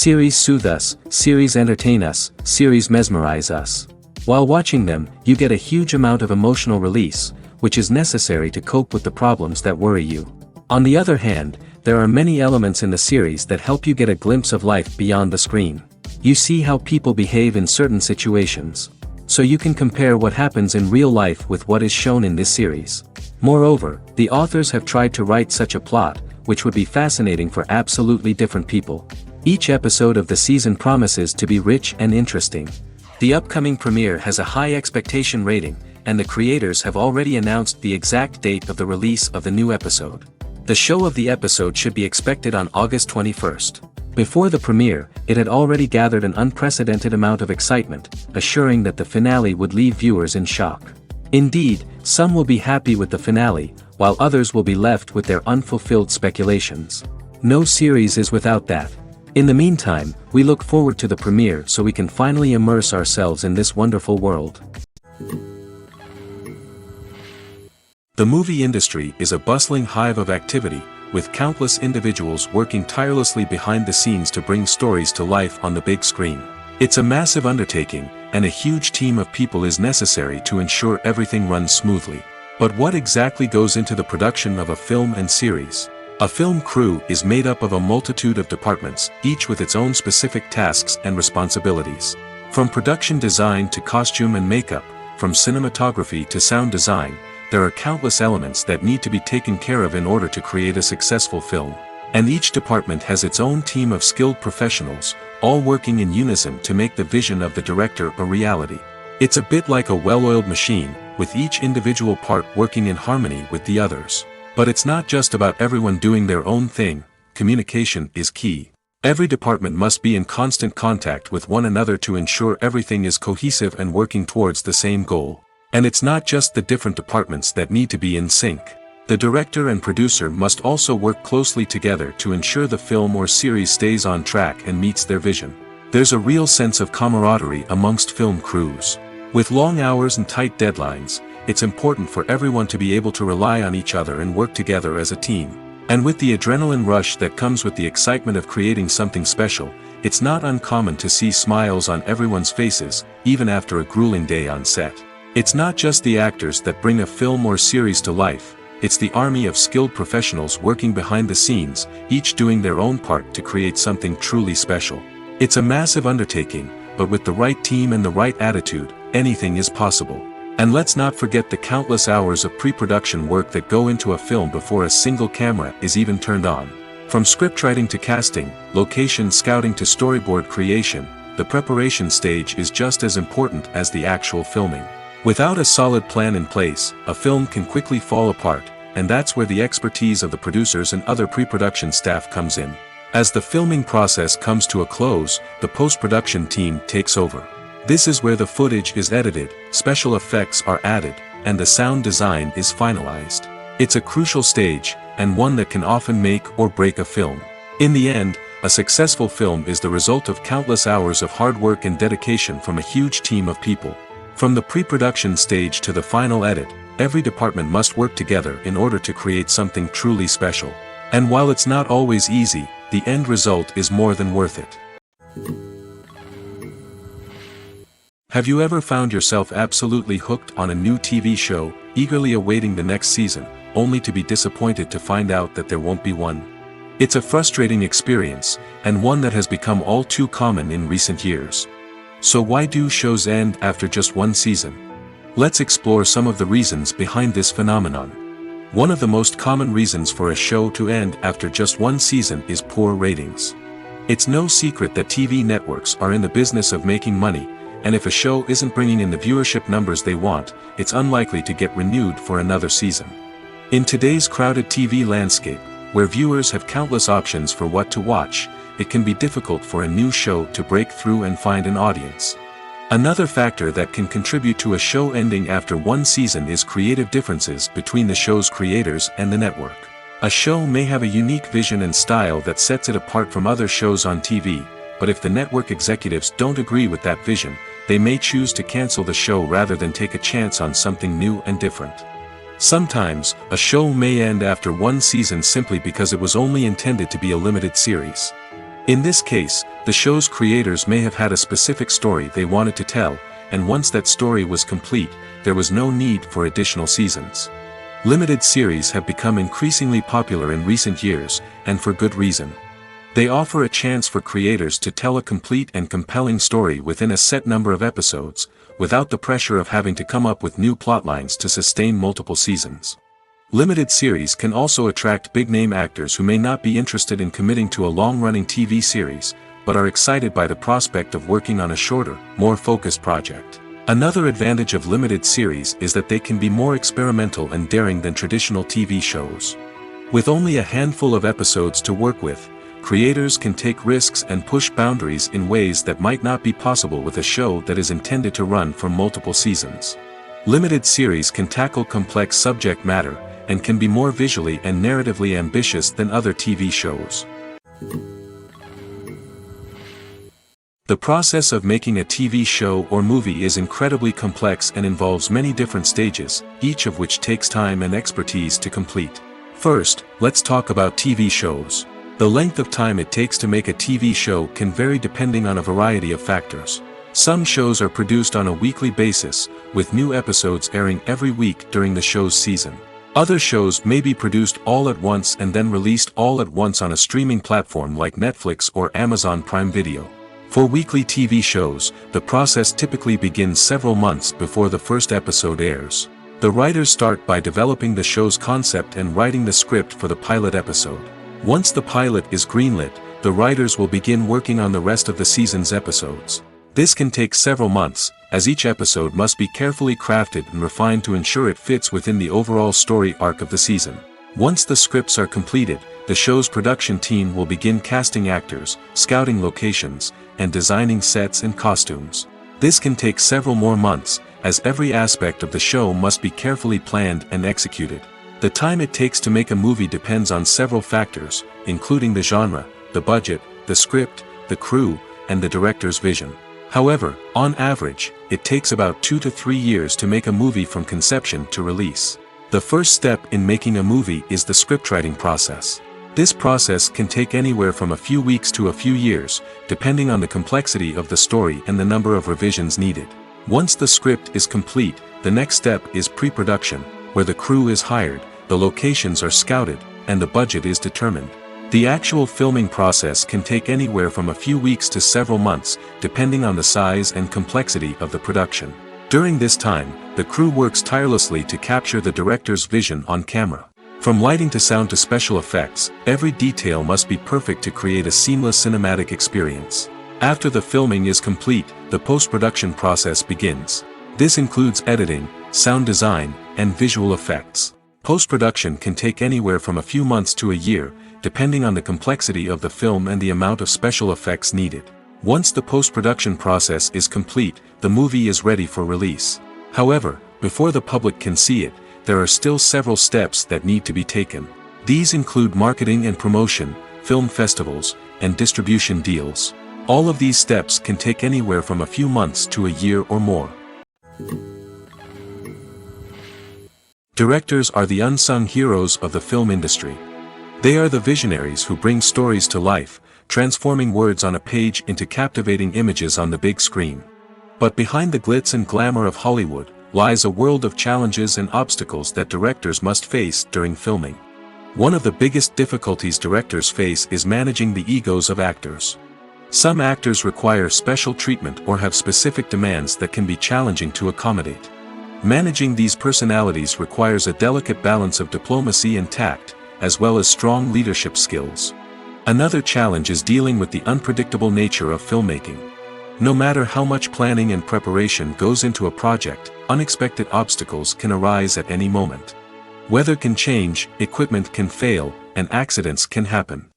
Series soothe us, series entertain us, series mesmerize us. While watching them, you get a huge amount of emotional release, which is necessary to cope with the problems that worry you. On the other hand, there are many elements in the series that help you get a glimpse of life beyond the screen. You see how people behave in certain situations. So you can compare what happens in real life with what is shown in this series. Moreover, the authors have tried to write such a plot, which would be fascinating for absolutely different people. Each episode of the season promises to be rich and interesting. The upcoming premiere has a high expectation rating, and the creators have already announced the exact date of the release of the new episode. The show of the episode should be expected on August 21st. Before the premiere, it had already gathered an unprecedented amount of excitement, assuring that the finale would leave viewers in shock. Indeed, some will be happy with the finale, while others will be left with their unfulfilled speculations. No series is without that. In the meantime, we look forward to the premiere so we can finally immerse ourselves in this wonderful world. The movie industry is a bustling hive of activity, with countless individuals working tirelessly behind the scenes to bring stories to life on the big screen. It's a massive undertaking, and a huge team of people is necessary to ensure everything runs smoothly. But what exactly goes into the production of a film and series? A film crew is made up of a multitude of departments, each with its own specific tasks and responsibilities. From production design to costume and makeup, from cinematography to sound design, there are countless elements that need to be taken care of in order to create a successful film. And each department has its own team of skilled professionals, all working in unison to make the vision of the director a reality. It's a bit like a well-oiled machine, with each individual part working in harmony with the others. But it's not just about everyone doing their own thing. Communication is key. Every department must be in constant contact with one another to ensure everything is cohesive and working towards the same goal. And it's not just the different departments that need to be in sync. The director and producer must also work closely together to ensure the film or series stays on track and meets their vision. There's a real sense of camaraderie amongst film crews. With long hours and tight deadlines, it's important for everyone to be able to rely on each other and work together as a team. And with the adrenaline rush that comes with the excitement of creating something special, it's not uncommon to see smiles on everyone's faces, even after a grueling day on set. It's not just the actors that bring a film or series to life, it's the army of skilled professionals working behind the scenes, each doing their own part to create something truly special. It's a massive undertaking, but with the right team and the right attitude, anything is possible. And let's not forget the countless hours of pre-production work that go into a film before a single camera is even turned on. From scriptwriting to casting, location scouting to storyboard creation, the preparation stage is just as important as the actual filming. Without a solid plan in place, a film can quickly fall apart, and that's where the expertise of the producers and other pre-production staff comes in. As the filming process comes to a close, the post-production team takes over. This is where the footage is edited, special effects are added, and the sound design is finalized. It's a crucial stage, and one that can often make or break a film. In the end, a successful film is the result of countless hours of hard work and dedication from a huge team of people. From the pre-production stage to the final edit, every department must work together in order to create something truly special. And while it's not always easy, the end result is more than worth it. Have you ever found yourself absolutely hooked on a new TV show, eagerly awaiting the next season, only to be disappointed to find out that there won't be one? It's a frustrating experience, and one that has become all too common in recent years. So why do shows end after just one season? Let's explore some of the reasons behind this phenomenon. One of the most common reasons for a show to end after just one season is poor ratings. It's no secret that TV networks are in the business of making money, and if a show isn't bringing in the viewership numbers they want, it's unlikely to get renewed for another season. In today's crowded TV landscape, where viewers have countless options for what to watch, it can be difficult for a new show to break through and find an audience. Another factor that can contribute to a show ending after one season is creative differences between the show's creators and the network. A show may have a unique vision and style that sets it apart from other shows on TV, but if the network executives don't agree with that vision, they may choose to cancel the show rather than take a chance on something new and different. Sometimes, a show may end after one season simply because it was only intended to be a limited series. In this case, the show's creators may have had a specific story they wanted to tell, and once that story was complete, there was no need for additional seasons. Limited series have become increasingly popular in recent years, and for good reason. They offer a chance for creators to tell a complete and compelling story within a set number of episodes, without the pressure of having to come up with new plotlines to sustain multiple seasons. Limited series can also attract big-name actors who may not be interested in committing to a long-running TV series, but are excited by the prospect of working on a shorter, more focused project. Another advantage of limited series is that they can be more experimental and daring than traditional TV shows. With only a handful of episodes to work with, creators can take risks and push boundaries in ways that might not be possible with a show that is intended to run for multiple seasons. Limited series can tackle complex subject matter, and can be more visually and narratively ambitious than other TV shows. The process of making a TV show or movie is incredibly complex and involves many different stages, each of which takes time and expertise to complete. First, let's talk about TV shows. The length of time it takes to make a TV show can vary depending on a variety of factors. Some shows are produced on a weekly basis, with new episodes airing every week during the show's season. Other shows may be produced all at once and then released all at once on a streaming platform like Netflix or Amazon Prime Video. For weekly TV shows, the process typically begins several months before the first episode airs. The writers start by developing the show's concept and writing the script for the pilot episode. Once the pilot is greenlit, the writers will begin working on the rest of the season's episodes. This can take several months, as each episode must be carefully crafted and refined to ensure it fits within the overall story arc of the season. Once the scripts are completed, the show's production team will begin casting actors, scouting locations, and designing sets and costumes. This can take several more months, as every aspect of the show must be carefully planned and executed. The time it takes to make a movie depends on several factors, including the genre, the budget, the script, the crew, and the director's vision. However, on average, it takes about 2 to 3 years to make a movie from conception to release. The first step in making a movie is the scriptwriting process. This process can take anywhere from a few weeks to a few years, depending on the complexity of the story and the number of revisions needed. Once the script is complete, the next step is pre-production, where the crew is hired, the locations are scouted, and the budget is determined. The actual filming process can take anywhere from a few weeks to several months, depending on the size and complexity of the production. During this time, the crew works tirelessly to capture the director's vision on camera. From lighting to sound to special effects, every detail must be perfect to create a seamless cinematic experience. After the filming is complete, the post-production process begins. This includes editing, sound design, and visual effects. Post-production can take anywhere from a few months to a year, depending on the complexity of the film and the amount of special effects needed. Once the post-production process is complete, the movie is ready for release. However, before the public can see it, there are still several steps that need to be taken. These include marketing and promotion, film festivals, and distribution deals. All of these steps can take anywhere from a few months to a year or more. Directors are the unsung heroes of the film industry. They are the visionaries who bring stories to life, transforming words on a page into captivating images on the big screen. But behind the glitz and glamour of Hollywood lies a world of challenges and obstacles that directors must face during filming. One of the biggest difficulties directors face is managing the egos of actors. Some actors require special treatment or have specific demands that can be challenging to accommodate. Managing these personalities requires a delicate balance of diplomacy and tact, as well as strong leadership skills. Another challenge is dealing with the unpredictable nature of filmmaking. No matter how much planning and preparation goes into a project, unexpected obstacles can arise at any moment. Weather can change, equipment can fail, and accidents can happen.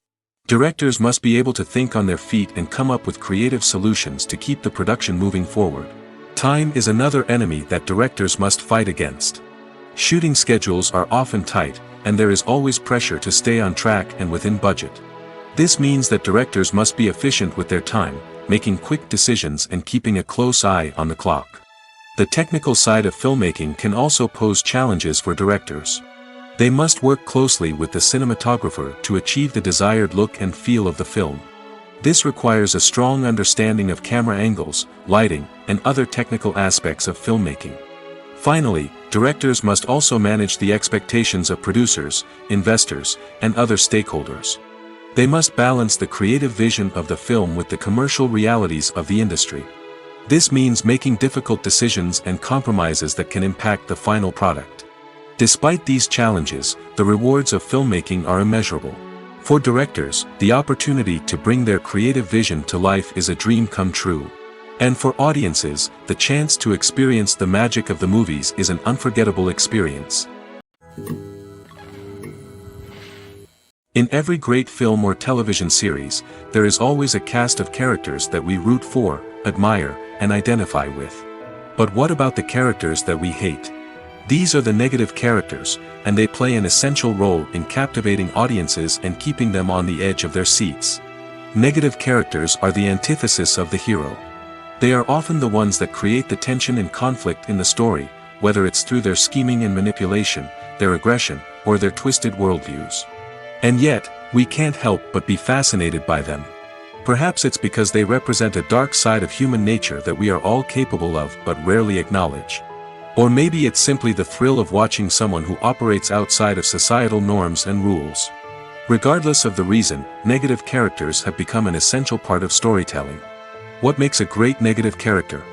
Directors must be able to think on their feet and come up with creative solutions to keep the production moving forward. Time is another enemy that directors must fight against. Shooting schedules are often tight, and there is always pressure to stay on track and within budget. This means that directors must be efficient with their time, making quick decisions and keeping a close eye on the clock. The technical side of filmmaking can also pose challenges for directors. They must work closely with the cinematographer to achieve the desired look and feel of the film. This requires a strong understanding of camera angles, lighting, and other technical aspects of filmmaking. Finally, directors must also manage the expectations of producers, investors, and other stakeholders. They must balance the creative vision of the film with the commercial realities of the industry. This means making difficult decisions and compromises that can impact the final product. Despite these challenges, the rewards of filmmaking are immeasurable. For directors, the opportunity to bring their creative vision to life is a dream come true. And for audiences, the chance to experience the magic of the movies is an unforgettable experience. In every great film or television series, there is always a cast of characters that we root for, admire, and identify with. But what about the characters that we hate? These are the negative characters, and they play an essential role in captivating audiences and keeping them on the edge of their seats. Negative characters are the antithesis of the hero. They are often the ones that create the tension and conflict in the story, whether it's through their scheming and manipulation, their aggression, or their twisted worldviews. And yet, we can't help but be fascinated by them. Perhaps it's because they represent a dark side of human nature that we are all capable of but rarely acknowledge. Or maybe it's simply the thrill of watching someone who operates outside of societal norms and rules. Regardless of the reason, negative characters have become an essential part of storytelling. What makes a great negative character?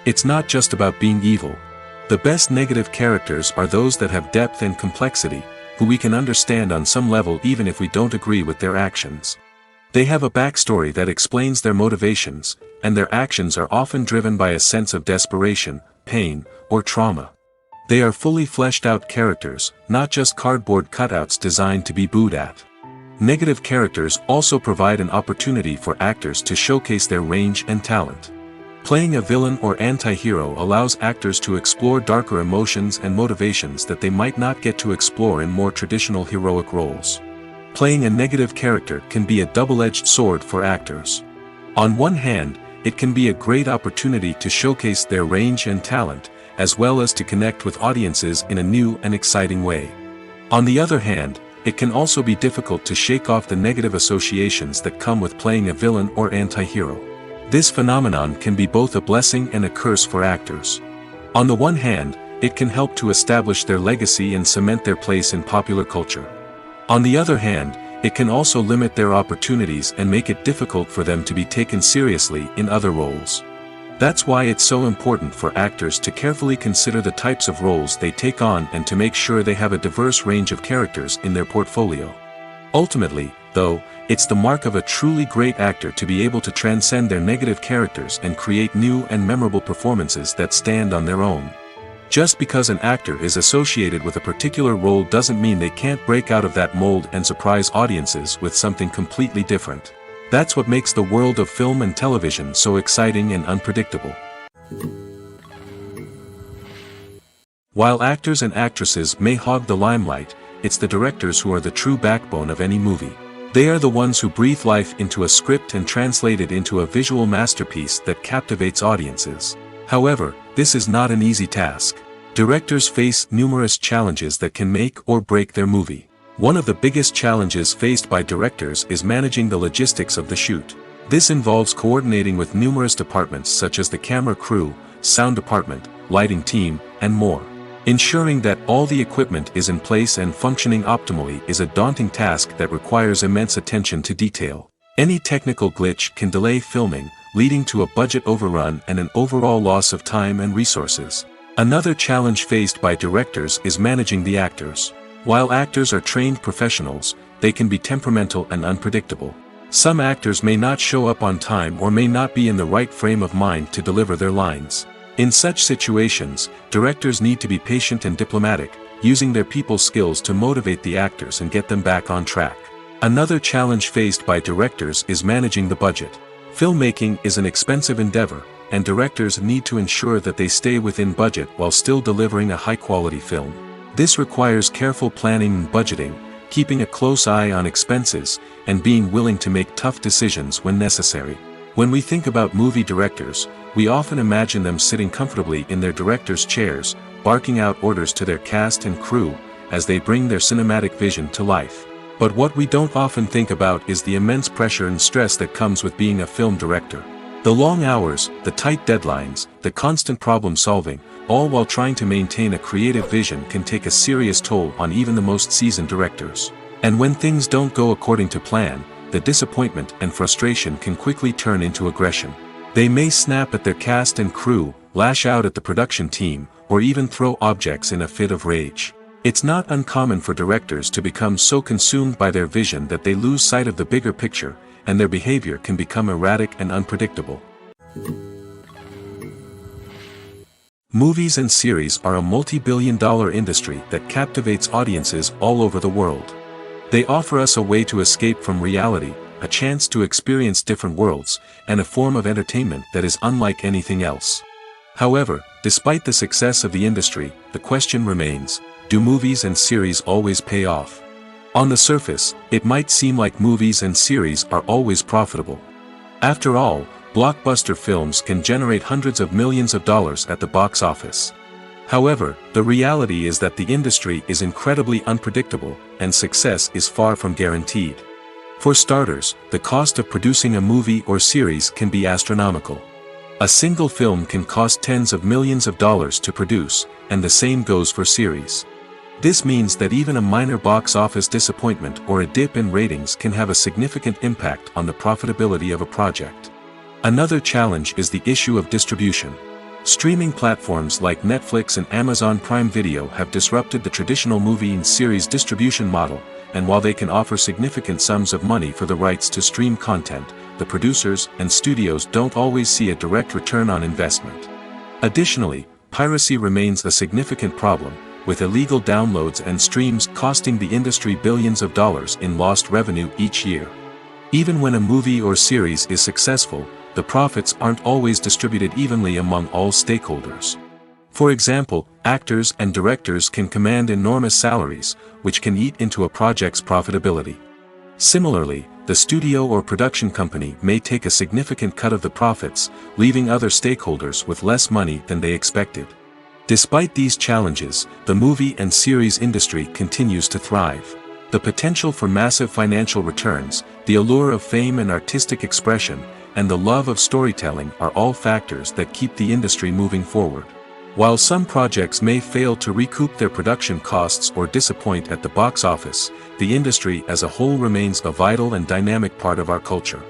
It's not just about being evil. The best negative characters are those that have depth and complexity, who we can understand on some level even if we don't agree with their actions. They have a backstory that explains their motivations, and their actions are often driven by a sense of desperation, pain, or trauma. They are fully fleshed out characters, not just cardboard cutouts designed to be booed at. Negative characters also provide an opportunity for actors to showcase their range and talent. Playing a villain or anti-hero allows actors to explore darker emotions and motivations that they might not get to explore in more traditional heroic roles. Playing a negative character can be a double-edged sword for actors. On one hand, it can be a great opportunity to showcase their range and talent, as well as to connect with audiences in a new and exciting way. On the other hand, it can also be difficult to shake off the negative associations that come with playing a villain or anti-hero. This phenomenon can be both a blessing and a curse for actors. On the one hand, it can help to establish their legacy and cement their place in popular culture. On the other hand, it can also limit their opportunities and make it difficult for them to be taken seriously in other roles. That's why it's so important for actors to carefully consider the types of roles they take on and to make sure they have a diverse range of characters in their portfolio. Ultimately, though, it's the mark of a truly great actor to be able to transcend their negative characters and create new and memorable performances that stand on their own. Just because an actor is associated with a particular role doesn't mean they can't break out of that mold and surprise audiences with something completely different. That's what makes the world of film and television so exciting and unpredictable. While actors and actresses may hog the limelight, it's the directors who are the true backbone of any movie. They are the ones who breathe life into a script and translate it into a visual masterpiece that captivates audiences. However, this is not an easy task. Directors face numerous challenges that can make or break their movie. One of the biggest challenges faced by directors is managing the logistics of the shoot. This involves coordinating with numerous departments such as the camera crew, sound department, lighting team, and more. Ensuring that all the equipment is in place and functioning optimally is a daunting task that requires immense attention to detail. Any technical glitch can delay filming, leading to a budget overrun and an overall loss of time and resources. Another challenge faced by directors is managing the actors. While actors are trained professionals, they can be temperamental and unpredictable. Some actors may not show up on time or may not be in the right frame of mind to deliver their lines. In such situations, directors need to be patient and diplomatic, using their people skills to motivate the actors and get them back on track. Another challenge faced by directors is managing the budget. Filmmaking is an expensive endeavor, and directors need to ensure that they stay within budget while still delivering a high-quality film. This requires careful planning and budgeting, keeping a close eye on expenses, and being willing to make tough decisions when necessary. When we think about movie directors, we often imagine them sitting comfortably in their director's chairs, barking out orders to their cast and crew, as they bring their cinematic vision to life. But what we don't often think about is the immense pressure and stress that comes with being a film director. The long hours, the tight deadlines, the constant problem solving, all while trying to maintain a creative vision can take a serious toll on even the most seasoned directors. And when things don't go according to plan, the disappointment and frustration can quickly turn into aggression. They may snap at their cast and crew, lash out at the production team, or even throw objects in a fit of rage. It's not uncommon for directors to become so consumed by their vision that they lose sight of the bigger picture, and their behavior can become erratic and unpredictable. Movies and series are a multi-billion-dollar industry that captivates audiences all over the world. They offer us a way to escape from reality, a chance to experience different worlds, and a form of entertainment that is unlike anything else. However, despite the success of the industry, the question remains, do movies and series always pay off? On the surface, it might seem like movies and series are always profitable. After all, blockbuster films can generate hundreds of millions of dollars at the box office. However, the reality is that the industry is incredibly unpredictable, and success is far from guaranteed. For starters, the cost of producing a movie or series can be astronomical. A single film can cost tens of millions of dollars to produce, and the same goes for series. This means that even a minor box office disappointment or a dip in ratings can have a significant impact on the profitability of a project. Another challenge is the issue of distribution. Streaming platforms like Netflix and Amazon Prime Video have disrupted the traditional movie and series distribution model, and while they can offer significant sums of money for the rights to stream content, the producers and studios don't always see a direct return on investment. Additionally, piracy remains a significant problem, with illegal downloads and streams costing the industry billions of dollars in lost revenue each year. Even when a movie or series is successful, the profits aren't always distributed evenly among all stakeholders. For example, actors and directors can command enormous salaries, which can eat into a project's profitability. Similarly, the studio or production company may take a significant cut of the profits, leaving other stakeholders with less money than they expected. Despite these challenges, the movie and series industry continues to thrive. The potential for massive financial returns, the allure of fame and artistic expression, and the love of storytelling are all factors that keep the industry moving forward. While some projects may fail to recoup their production costs or disappoint at the box office, the industry as a whole remains a vital and dynamic part of our culture.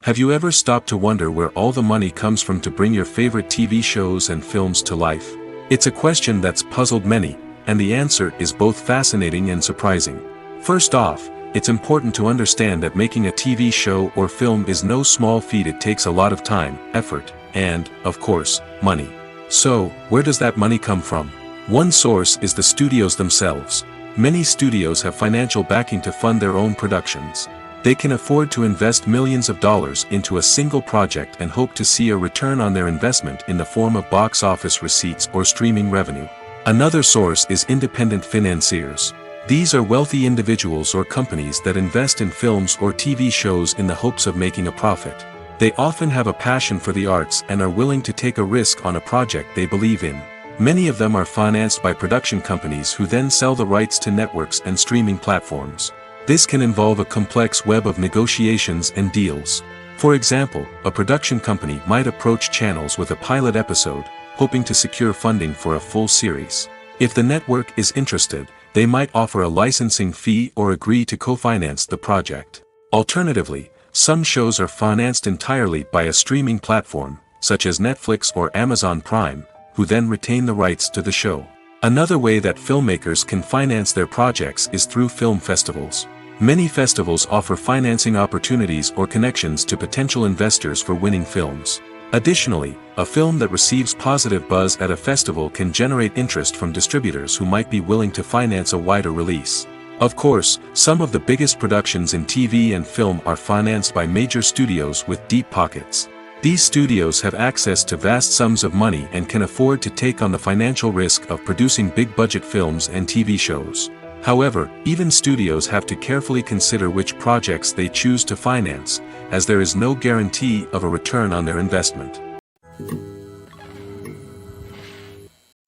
Have you ever stopped to wonder where all the money comes from to bring your favorite TV shows and films to life? It's a question that's puzzled many, and the answer is both fascinating and surprising. First off, it's important to understand that making a TV show or film is no small feat. It takes a lot of time, effort, and, of course, money. So, where does that money come from? One source is the studios themselves. Many studios have financial backing to fund their own productions. They can afford to invest millions of dollars into a single project and hope to see a return on their investment in the form of box office receipts or streaming revenue. Another source is independent financiers. These are wealthy individuals or companies that invest in films or TV shows in the hopes of making a profit. They often have a passion for the arts and are willing to take a risk on a project they believe in. Many of them are financed by production companies who then sell the rights to networks and streaming platforms. This can involve a complex web of negotiations and deals. For example, a production company might approach channels with a pilot episode, hoping to secure funding for a full series. If the network is interested, they might offer a licensing fee or agree to co-finance the project. Alternatively, some shows are financed entirely by a streaming platform, such as Netflix or Amazon Prime, who then retain the rights to the show. Another way that filmmakers can finance their projects is through film festivals. Many festivals offer financing opportunities or connections to potential investors for winning films. Additionally, a film that receives positive buzz at a festival can generate interest from distributors who might be willing to finance a wider release. Of course, some of the biggest productions in TV and film are financed by major studios with deep pockets. These studios have access to vast sums of money and can afford to take on the financial risk of producing big-budget films and TV shows. However, even studios have to carefully consider which projects they choose to finance, as there is no guarantee of a return on their investment.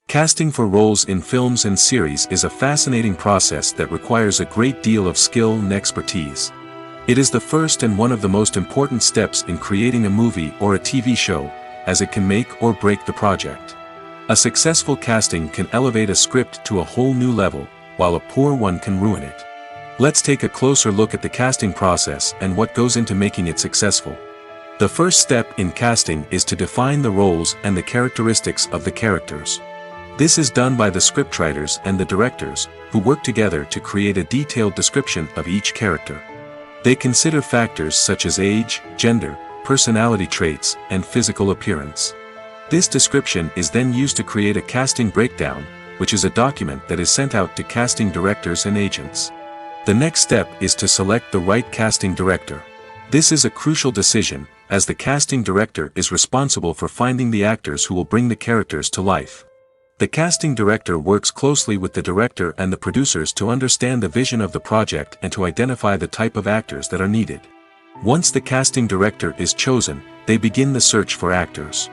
Casting for roles in films and series is a fascinating process that requires a great deal of skill and expertise. It is the first and one of the most important steps in creating a movie or a TV show, as it can make or break the project. A successful casting can elevate a script to a whole new level, while a poor one can ruin it. Let's take a closer look at the casting process and what goes into making it successful. The first step in casting is to define the roles and the characteristics of the characters. This is done by the scriptwriters and the directors, who work together to create a detailed description of each character. They consider factors such as age, gender, personality traits, and physical appearance. This description is then used to create a casting breakdown, which is a document that is sent out to casting directors and agents. The next step is to select the right casting director. This is a crucial decision, as the casting director is responsible for finding the actors who will bring the characters to life. The casting director works closely with the director and the producers to understand the vision of the project and to identify the type of actors that are needed. Once the casting director is chosen, they begin the search for actors.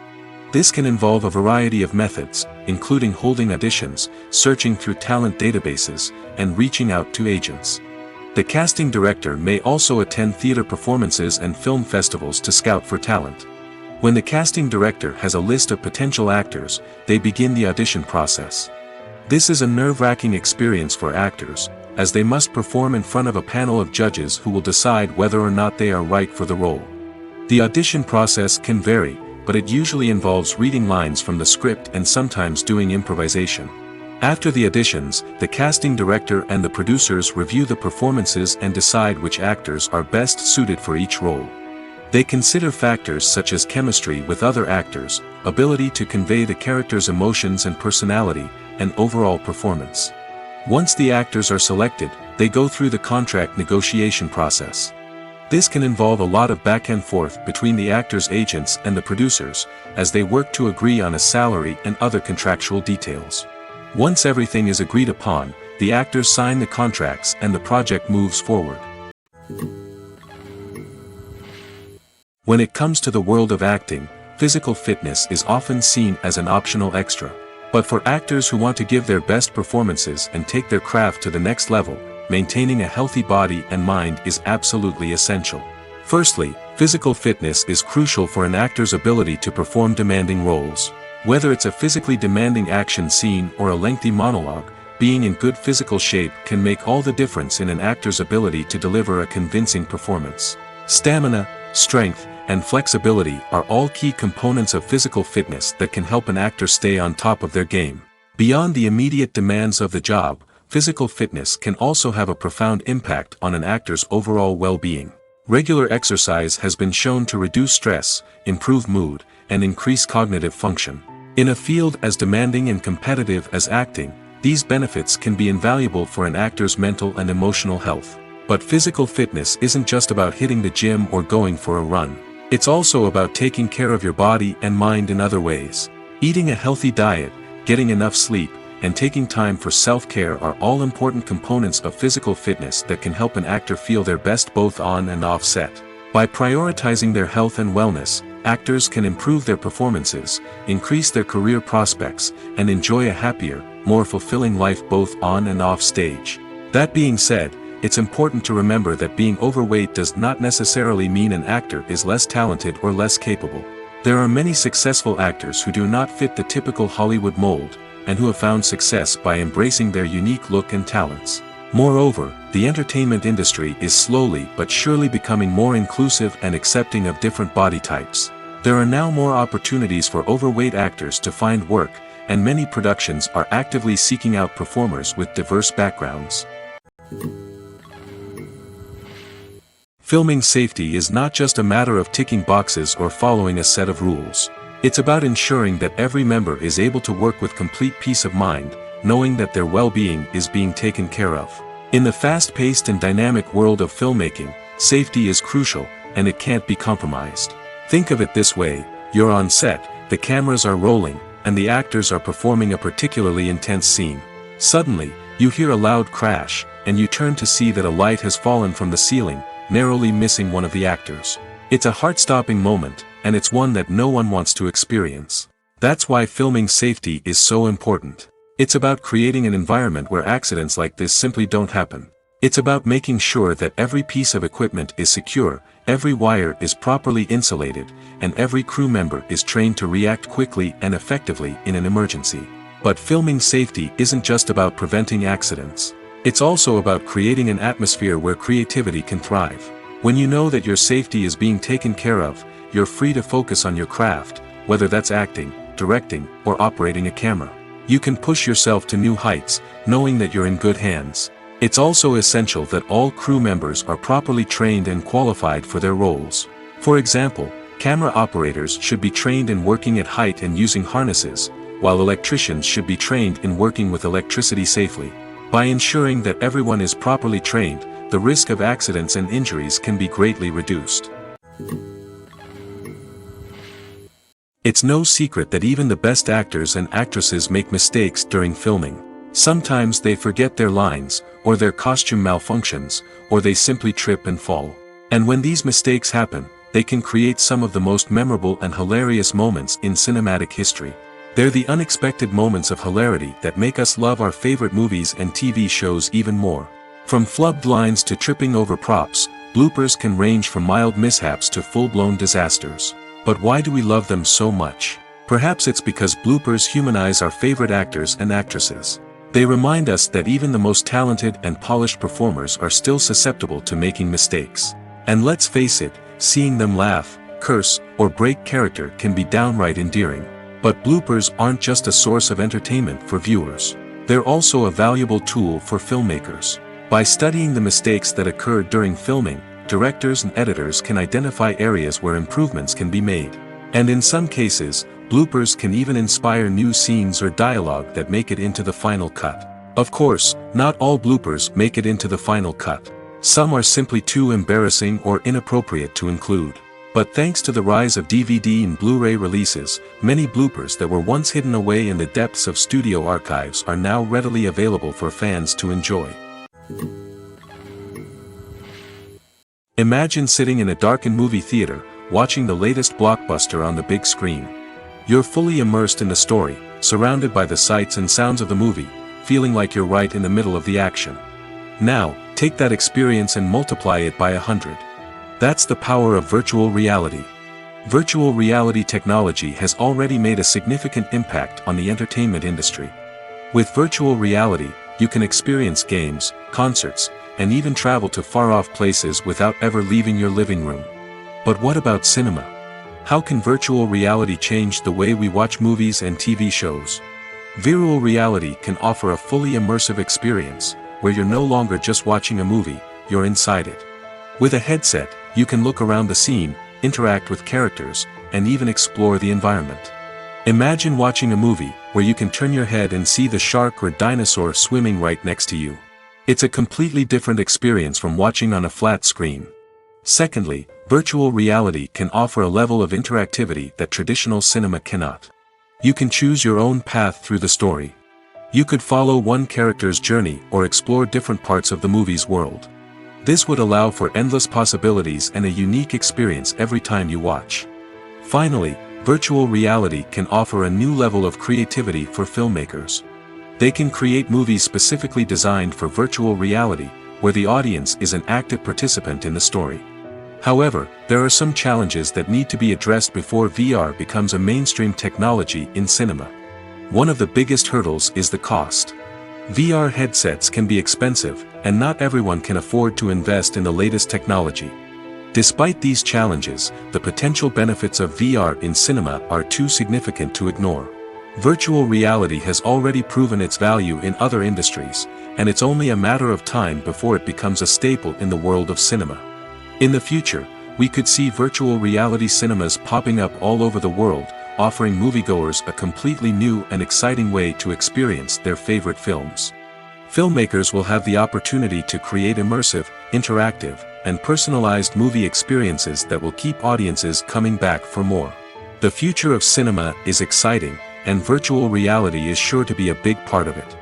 This can involve a variety of methods, including holding auditions, searching through talent databases, and reaching out to agents. The casting director may also attend theater performances and film festivals to scout for talent. When the casting director has a list of potential actors, they begin the audition process. This is a nerve-wracking experience for actors, as they must perform in front of a panel of judges who will decide whether or not they are right for the role. The audition process can vary, but it usually involves reading lines from the script and sometimes doing improvisation. After the auditions, the casting director and the producers review the performances and decide which actors are best suited for each role. They consider factors such as chemistry with other actors, ability to convey the character's emotions and personality, and overall performance. Once the actors are selected, they go through the contract negotiation process. This can involve a lot of back and forth between the actors' agents and the producers, as they work to agree on a salary and other contractual details. Once everything is agreed upon, the actors sign the contracts and the project moves forward. When it comes to the world of acting, physical fitness is often seen as an optional extra. But for actors who want to give their best performances and take their craft to the next level, maintaining a healthy body and mind is absolutely essential. Firstly, physical fitness is crucial for an actor's ability to perform demanding roles. Whether it's a physically demanding action scene or a lengthy monologue, being in good physical shape can make all the difference in an actor's ability to deliver a convincing performance. Stamina, strength, and flexibility are all key components of physical fitness that can help an actor stay on top of their game. Beyond the immediate demands of the job, physical fitness can also have a profound impact on an actor's overall well-being. Regular exercise has been shown to reduce stress, improve mood, and increase cognitive function. In a field as demanding and competitive as acting, these benefits can be invaluable for an actor's mental and emotional health. But physical fitness isn't just about hitting the gym or going for a run. It's also about taking care of your body and mind in other ways. Eating a healthy diet, getting enough sleep, and taking time for self-care are all important components of physical fitness that can help an actor feel their best both on and off set. By prioritizing their health and wellness, actors can improve their performances, increase their career prospects, and enjoy a happier, more fulfilling life both on and off stage. That being said, it's important to remember that being overweight does not necessarily mean an actor is less talented or less capable. There are many successful actors who do not fit the typical Hollywood mold, and who have found success by embracing their unique look and talents. Moreover, the entertainment industry is slowly but surely becoming more inclusive and accepting of different body types. There are now more opportunities for overweight actors to find work, and many productions are actively seeking out performers with diverse backgrounds. Filming safety is not just a matter of ticking boxes or following a set of rules. It's about ensuring that every member is able to work with complete peace of mind, knowing that their well-being is being taken care of. In the fast-paced and dynamic world of filmmaking, safety is crucial, and it can't be compromised. Think of it this way: you're on set, the cameras are rolling, and the actors are performing a particularly intense scene. Suddenly, you hear a loud crash, and you turn to see that a light has fallen from the ceiling, narrowly missing one of the actors. It's a heart-stopping moment, and it's one that no one wants to experience. That's why filming safety is so important. It's about creating an environment where accidents like this simply don't happen. It's about making sure that every piece of equipment is secure, every wire is properly insulated, and every crew member is trained to react quickly and effectively in an emergency. But filming safety isn't just about preventing accidents. It's also about creating an atmosphere where creativity can thrive. When you know that your safety is being taken care of, you're free to focus on your craft, whether that's acting, directing, or operating a camera. You can push yourself to new heights, knowing that you're in good hands. It's also essential that all crew members are properly trained and qualified for their roles. For example, camera operators should be trained in working at height and using harnesses, while electricians should be trained in working with electricity safely. By ensuring that everyone is properly trained, the risk of accidents and injuries can be greatly reduced. It's no secret that even the best actors and actresses make mistakes during filming. Sometimes they forget their lines, or their costume malfunctions, or they simply trip and fall. And when these mistakes happen, they can create some of the most memorable and hilarious moments in cinematic history. They're the unexpected moments of hilarity that make us love our favorite movies and TV shows even more. From flubbed lines to tripping over props, bloopers can range from mild mishaps to full-blown disasters. But why do we love them so much? Perhaps it's because bloopers humanize our favorite actors and actresses. They remind us that even the most talented and polished performers are still susceptible to making mistakes. And let's face it, seeing them laugh, curse, or break character can be downright endearing. But bloopers aren't just a source of entertainment for viewers. They're also a valuable tool for filmmakers. By studying the mistakes that occur during filming, directors and editors can identify areas where improvements can be made. And in some cases, bloopers can even inspire new scenes or dialogue that make it into the final cut. Of course, not all bloopers make it into the final cut. Some are simply too embarrassing or inappropriate to include. But thanks to the rise of DVD and Blu-ray releases, many bloopers that were once hidden away in the depths of studio archives are now readily available for fans to enjoy. Imagine sitting in a darkened movie theater, watching the latest blockbuster on the big screen. You're fully immersed in the story, surrounded by the sights and sounds of the movie, feeling like you're right in the middle of the action. Now, take that experience and multiply it by 100. That's the power of virtual reality. Virtual reality technology has already made a significant impact on the entertainment industry. With virtual reality, you can experience games, concerts, and even travel to far-off places without ever leaving your living room. But what about cinema? How can virtual reality change the way we watch movies and TV shows? Virtual reality can offer a fully immersive experience, where you're no longer just watching a movie, you're inside it. With a headset, you can look around the scene, interact with characters, and even explore the environment. Imagine watching a movie where you can turn your head and see the shark or dinosaur swimming right next to you. It's a completely different experience from watching on a flat screen. Secondly, virtual reality can offer a level of interactivity that traditional cinema cannot. You can choose your own path through the story. You could follow one character's journey or explore different parts of the movie's world. This would allow for endless possibilities and a unique experience every time you watch. Finally, virtual reality can offer a new level of creativity for filmmakers. They can create movies specifically designed for virtual reality, where the audience is an active participant in the story. However, there are some challenges that need to be addressed before VR becomes a mainstream technology in cinema. One of the biggest hurdles is the cost. VR headsets can be expensive, and not everyone can afford to invest in the latest technology. Despite these challenges, the potential benefits of VR in cinema are too significant to ignore. Virtual reality has already proven its value in other industries, and it's only a matter of time before it becomes a staple in the world of cinema. In the future, we could see virtual reality cinemas popping up all over the world, offering moviegoers a completely new and exciting way to experience their favorite films. Filmmakers will have the opportunity to create immersive, interactive, and personalized movie experiences that will keep audiences coming back for more. The future of cinema is exciting, and virtual reality is sure to be a big part of it.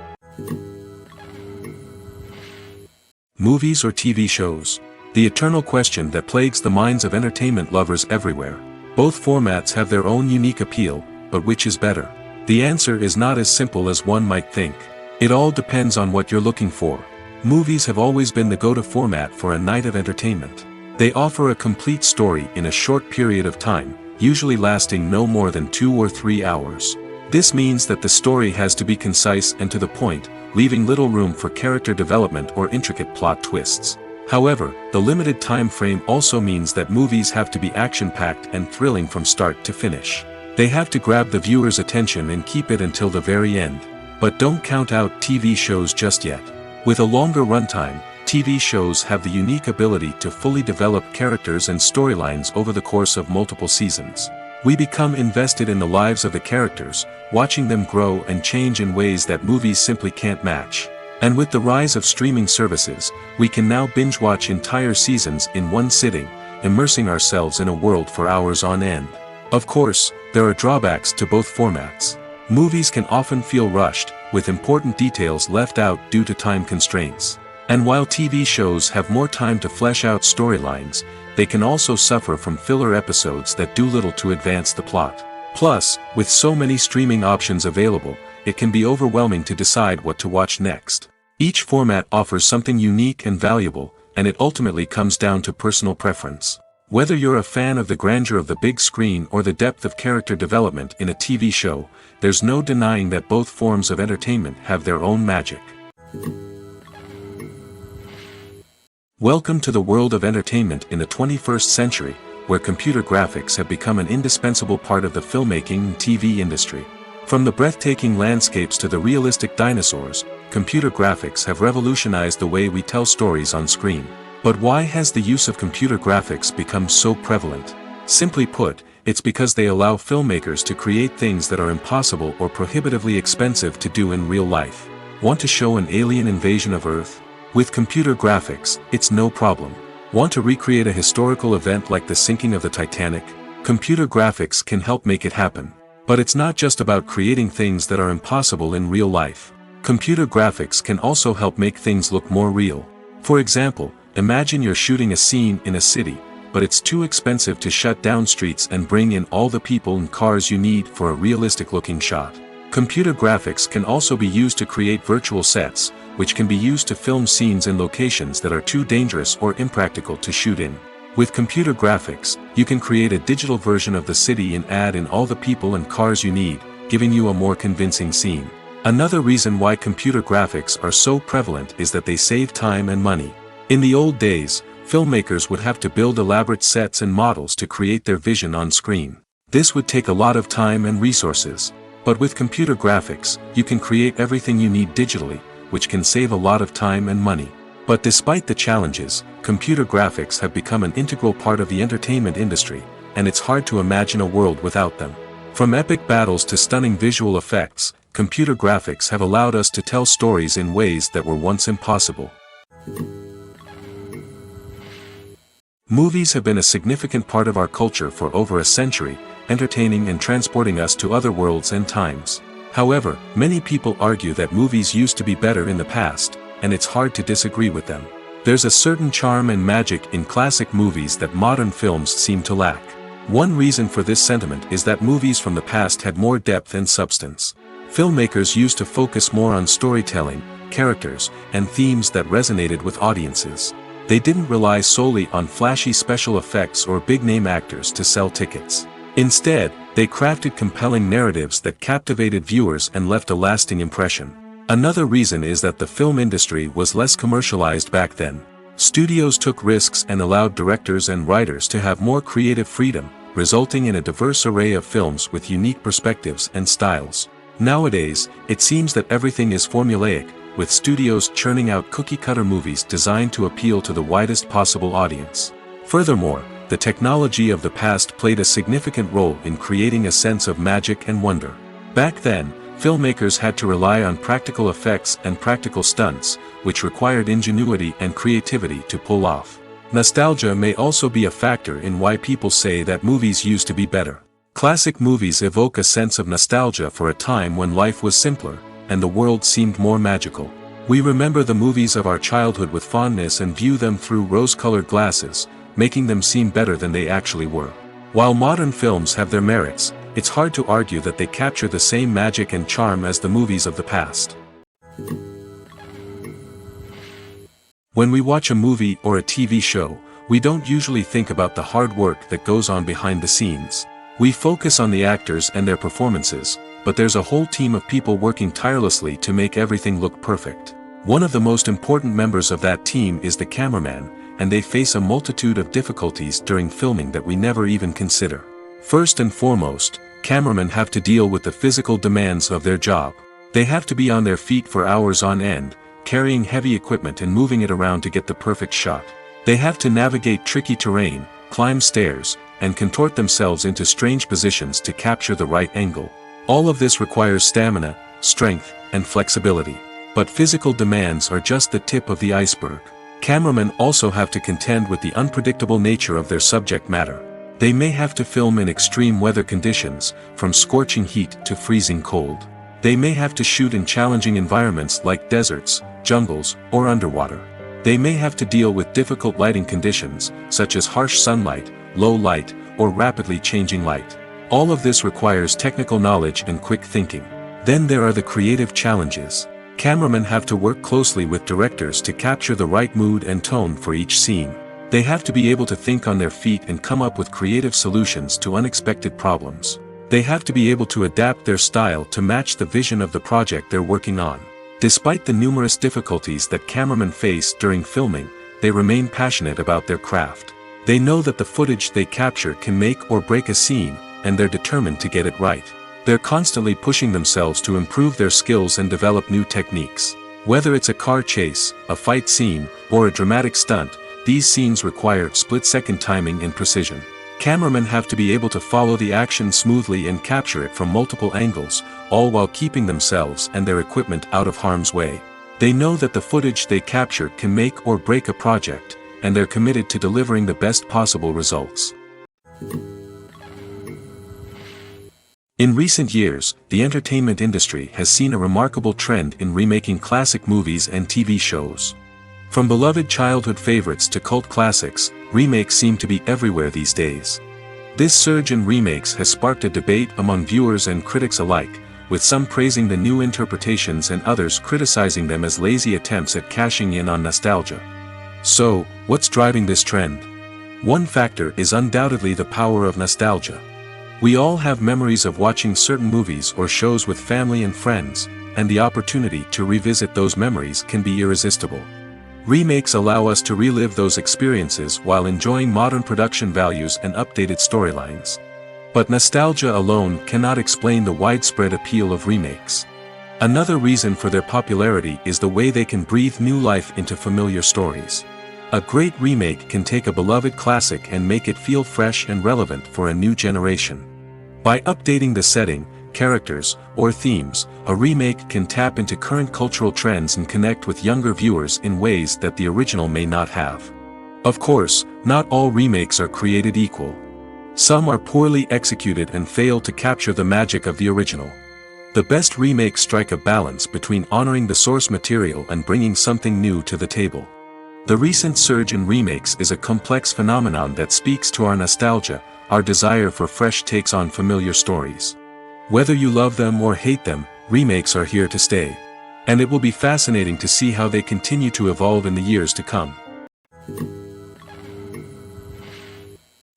Movies or TV shows? The eternal question that plagues the minds of entertainment lovers everywhere. Both formats have their own unique appeal, but which is better? The answer is not as simple as one might think. It all depends on what you're looking for. Movies have always been the go-to format for a night of entertainment. They offer a complete story in a short period of time, usually lasting no more than 2 or 3 hours. This means that the story has to be concise and to the point, leaving little room for character development or intricate plot twists. However, the limited time frame also means that movies have to be action-packed and thrilling from start to finish. They have to grab the viewer's attention and keep it until the very end. But don't count out TV shows just yet. With a longer runtime, TV shows have the unique ability to fully develop characters and storylines over the course of multiple seasons. We become invested in the lives of the characters, watching them grow and change in ways that movies simply can't match. And with the rise of streaming services, we can now binge-watch entire seasons in one sitting, immersing ourselves in a world for hours on end. Of course, there are drawbacks to both formats. Movies can often feel rushed, with important details left out due to time constraints. And while TV shows have more time to flesh out storylines, they can also suffer from filler episodes that do little to advance the plot. Plus, with so many streaming options available, it can be overwhelming to decide what to watch next. Each format offers something unique and valuable, and it ultimately comes down to personal preference. Whether you're a fan of the grandeur of the big screen or the depth of character development in a TV show, there's no denying that both forms of entertainment have their own magic. Welcome to the world of entertainment in the 21st century, where computer graphics have become an indispensable part of the filmmaking and TV industry. From the breathtaking landscapes to the realistic dinosaurs, computer graphics have revolutionized the way we tell stories on screen. But why has the use of computer graphics become so prevalent? Simply put, it's because they allow filmmakers to create things that are impossible or prohibitively expensive to do in real life. Want to show an alien invasion of Earth? With computer graphics, it's no problem. Want to recreate a historical event like the sinking of the Titanic? Computer graphics can help make it happen. But it's not just about creating things that are impossible in real life. Computer graphics can also help make things look more real. For example, imagine you're shooting a scene in a city, but it's too expensive to shut down streets and bring in all the people and cars you need for a realistic-looking shot. Computer graphics can also be used to create virtual sets, which can be used to film scenes in locations that are too dangerous or impractical to shoot in. With computer graphics, you can create a digital version of the city and add in all the people and cars you need, giving you a more convincing scene. Another reason why computer graphics are so prevalent is that they save time and money. In the old days, filmmakers would have to build elaborate sets and models to create their vision on screen. This would take a lot of time and resources. But with computer graphics, you can create everything you need digitally, which can save a lot of time and money. But despite the challenges, computer graphics have become an integral part of the entertainment industry, and it's hard to imagine a world without them. From epic battles to stunning visual effects, computer graphics have allowed us to tell stories in ways that were once impossible. Movies have been a significant part of our culture for over a century, entertaining and transporting us to other worlds and times. However, many people argue that movies used to be better in the past, and it's hard to disagree with them. There's a certain charm and magic in classic movies that modern films seem to lack. One reason for this sentiment is that movies from the past had more depth and substance. Filmmakers used to focus more on storytelling, characters, and themes that resonated with audiences. They didn't rely solely on flashy special effects or big-name actors to sell tickets. Instead, they crafted compelling narratives that captivated viewers and left a lasting impression. Another reason is that the film industry was less commercialized back then. Studios took risks and allowed directors and writers to have more creative freedom, resulting in a diverse array of films with unique perspectives and styles. Nowadays, it seems that everything is formulaic, with studios churning out cookie-cutter movies designed to appeal to the widest possible audience. Furthermore, the technology of the past played a significant role in creating a sense of magic and wonder. Back then, filmmakers had to rely on practical effects and practical stunts, which required ingenuity and creativity to pull off. Nostalgia may also be a factor in why people say that movies used to be better. Classic movies evoke a sense of nostalgia for a time when life was simpler, and the world seemed more magical. We remember the movies of our childhood with fondness and view them through rose-colored glasses, making them seem better than they actually were. While modern films have their merits, it's hard to argue that they capture the same magic and charm as the movies of the past. When we watch a movie or a TV show, we don't usually think about the hard work that goes on behind the scenes. We focus on the actors and their performances, but there's a whole team of people working tirelessly to make everything look perfect. One of the most important members of that team is the cameraman, and they face a multitude of difficulties during filming that we never even consider. First and foremost, cameramen have to deal with the physical demands of their job. They have to be on their feet for hours on end, carrying heavy equipment and moving it around to get the perfect shot. They have to navigate tricky terrain, climb stairs, and contort themselves into strange positions to capture the right angle. All of this requires stamina, strength, and flexibility. But physical demands are just the tip of the iceberg. Cameramen also have to contend with the unpredictable nature of their subject matter. They may have to film in extreme weather conditions, from scorching heat to freezing cold. They may have to shoot in challenging environments like deserts, jungles, or underwater. They may have to deal with difficult lighting conditions, such as harsh sunlight, low light, or rapidly changing light. All of this requires technical knowledge and quick thinking. Then there are the creative challenges. Cameramen have to work closely with directors to capture the right mood and tone for each scene. They have to be able to think on their feet and come up with creative solutions to unexpected problems. They have to be able to adapt their style to match the vision of the project they're working on. Despite the numerous difficulties that cameramen face during filming, they remain passionate about their craft. They know that the footage they capture can make or break a scene, and they're determined to get it right. They're constantly pushing themselves to improve their skills and develop new techniques. Whether it's a car chase, a fight scene, or a dramatic stunt, these scenes require split-second timing and precision. Cameramen have to be able to follow the action smoothly and capture it from multiple angles, all while keeping themselves and their equipment out of harm's way. They know that the footage they capture can make or break a project, and they're committed to delivering the best possible results. In recent years, the entertainment industry has seen a remarkable trend in remaking classic movies and TV shows. From beloved childhood favorites to cult classics, remakes seem to be everywhere these days. This surge in remakes has sparked a debate among viewers and critics alike, with some praising the new interpretations and others criticizing them as lazy attempts at cashing in on nostalgia. So, what's driving this trend? One factor is undoubtedly the power of nostalgia. We all have memories of watching certain movies or shows with family and friends, and the opportunity to revisit those memories can be irresistible. Remakes allow us to relive those experiences while enjoying modern production values and updated storylines. But nostalgia alone cannot explain the widespread appeal of remakes. Another reason for their popularity is the way they can breathe new life into familiar stories. A great remake can take a beloved classic and make it feel fresh and relevant for a new generation. By updating the setting, characters, or themes, a remake can tap into current cultural trends and connect with younger viewers in ways that the original may not have. Of course, not all remakes are created equal. Some are poorly executed and fail to capture the magic of the original. The best remakes strike a balance between honoring the source material and bringing something new to the table. The recent surge in remakes is a complex phenomenon that speaks to our nostalgia, our desire for fresh takes on familiar stories. Whether you love them or hate them, remakes are here to stay. And it will be fascinating to see how they continue to evolve in the years to come.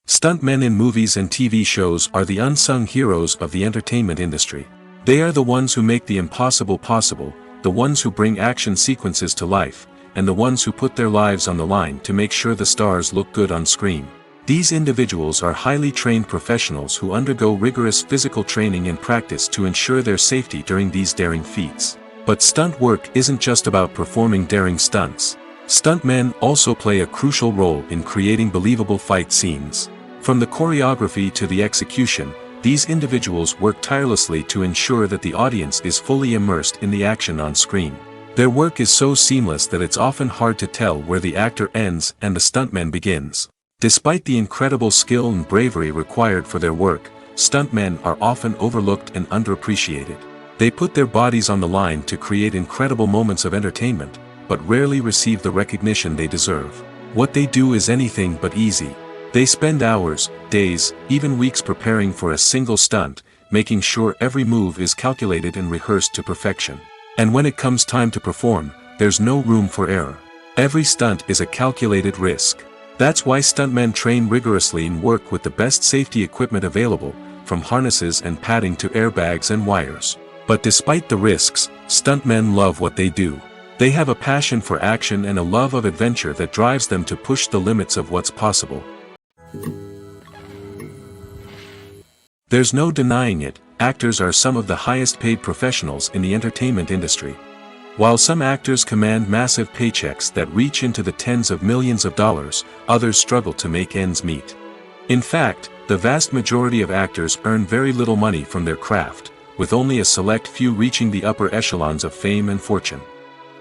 Stuntmen in movies and TV shows are the unsung heroes of the entertainment industry. They are the ones who make the impossible possible, the ones who bring action sequences to life, and the ones who put their lives on the line to make sure the stars look good on screen. These individuals are highly trained professionals who undergo rigorous physical training and practice to ensure their safety during these daring feats. But stunt work isn't just about performing daring stunts. Stuntmen also play a crucial role in creating believable fight scenes. From the choreography to the execution, these individuals work tirelessly to ensure that the audience is fully immersed in the action on screen. Their work is so seamless that it's often hard to tell where the actor ends and the stuntman begins. Despite the incredible skill and bravery required for their work, stuntmen are often overlooked and underappreciated. They put their bodies on the line to create incredible moments of entertainment, but rarely receive the recognition they deserve. What they do is anything but easy. They spend hours, days, even weeks preparing for a single stunt, making sure every move is calculated and rehearsed to perfection. And when it comes time to perform, there's no room for error. Every stunt is a calculated risk. That's why stuntmen train rigorously and work with the best safety equipment available, from harnesses and padding to airbags and wires. But despite the risks, stuntmen love what they do. They have a passion for action and a love of adventure that drives them to push the limits of what's possible. There's no denying it, actors are some of the highest paid professionals in the entertainment industry. While some actors command massive paychecks that reach into the tens of millions of dollars, others struggle to make ends meet. In fact, the vast majority of actors earn very little money from their craft, with only a select few reaching the upper echelons of fame and fortune.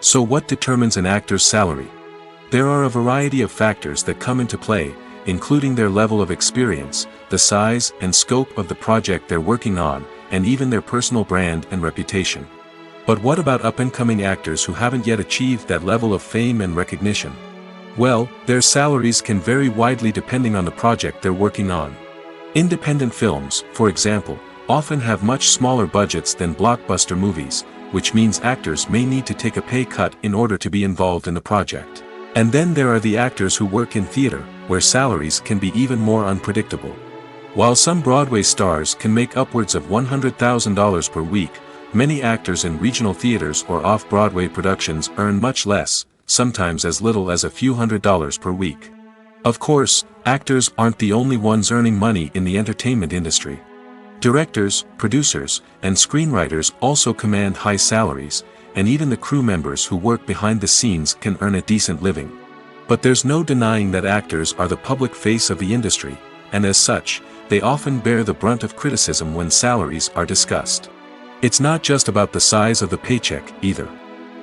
So what determines an actor's salary? There are a variety of factors that come into play, including their level of experience, the size and scope of the project they're working on, and even their personal brand and reputation. But what about up-and-coming actors who haven't yet achieved that level of fame and recognition? Well, their salaries can vary widely depending on the project they're working on. Independent films, for example, often have much smaller budgets than blockbuster movies, which means actors may need to take a pay cut in order to be involved in the project. And then there are the actors who work in theater, where salaries can be even more unpredictable. While some Broadway stars can make upwards of $100,000 per week, many actors in regional theaters or off-Broadway productions earn much less, sometimes as little as a few $100s per week. Of course, actors aren't the only ones earning money in the entertainment industry. Directors, producers, and screenwriters also command high salaries, and even the crew members who work behind the scenes can earn a decent living. But there's no denying that actors are the public face of the industry, and as such, they often bear the brunt of criticism when salaries are discussed. It's not just about the size of the paycheck, either.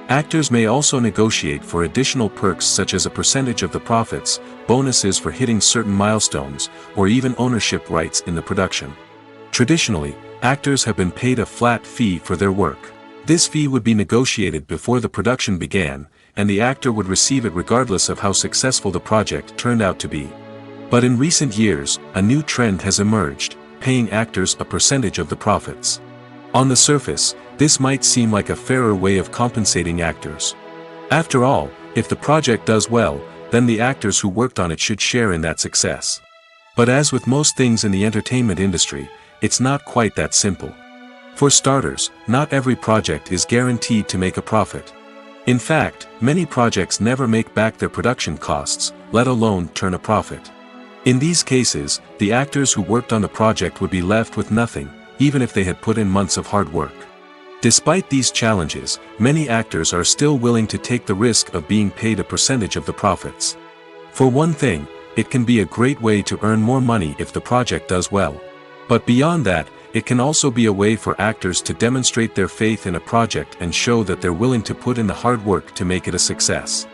Actors may also negotiate for additional perks such as a percentage of the profits, bonuses for hitting certain milestones, or even ownership rights in the production. Traditionally, actors have been paid a flat fee for their work. This fee would be negotiated before the production began, and the actor would receive it regardless of how successful the project turned out to be. But in recent years, a new trend has emerged, paying actors a percentage of the profits. On the surface, this might seem like a fairer way of compensating actors. After all, if the project does well, then the actors who worked on it should share in that success. But as with most things in the entertainment industry, it's not quite that simple. For starters, not every project is guaranteed to make a profit. In fact, many projects never make back their production costs, let alone turn a profit. In these cases, the actors who worked on the project would be left with nothing, even if they had put in months of hard work. Despite these challenges, many actors are still willing to take the risk of being paid a percentage of the profits. For one thing, it can be a great way to earn more money if the project does well. But beyond that, it can also be a way for actors to demonstrate their faith in a project and show that they're willing to put in the hard work to make it a success.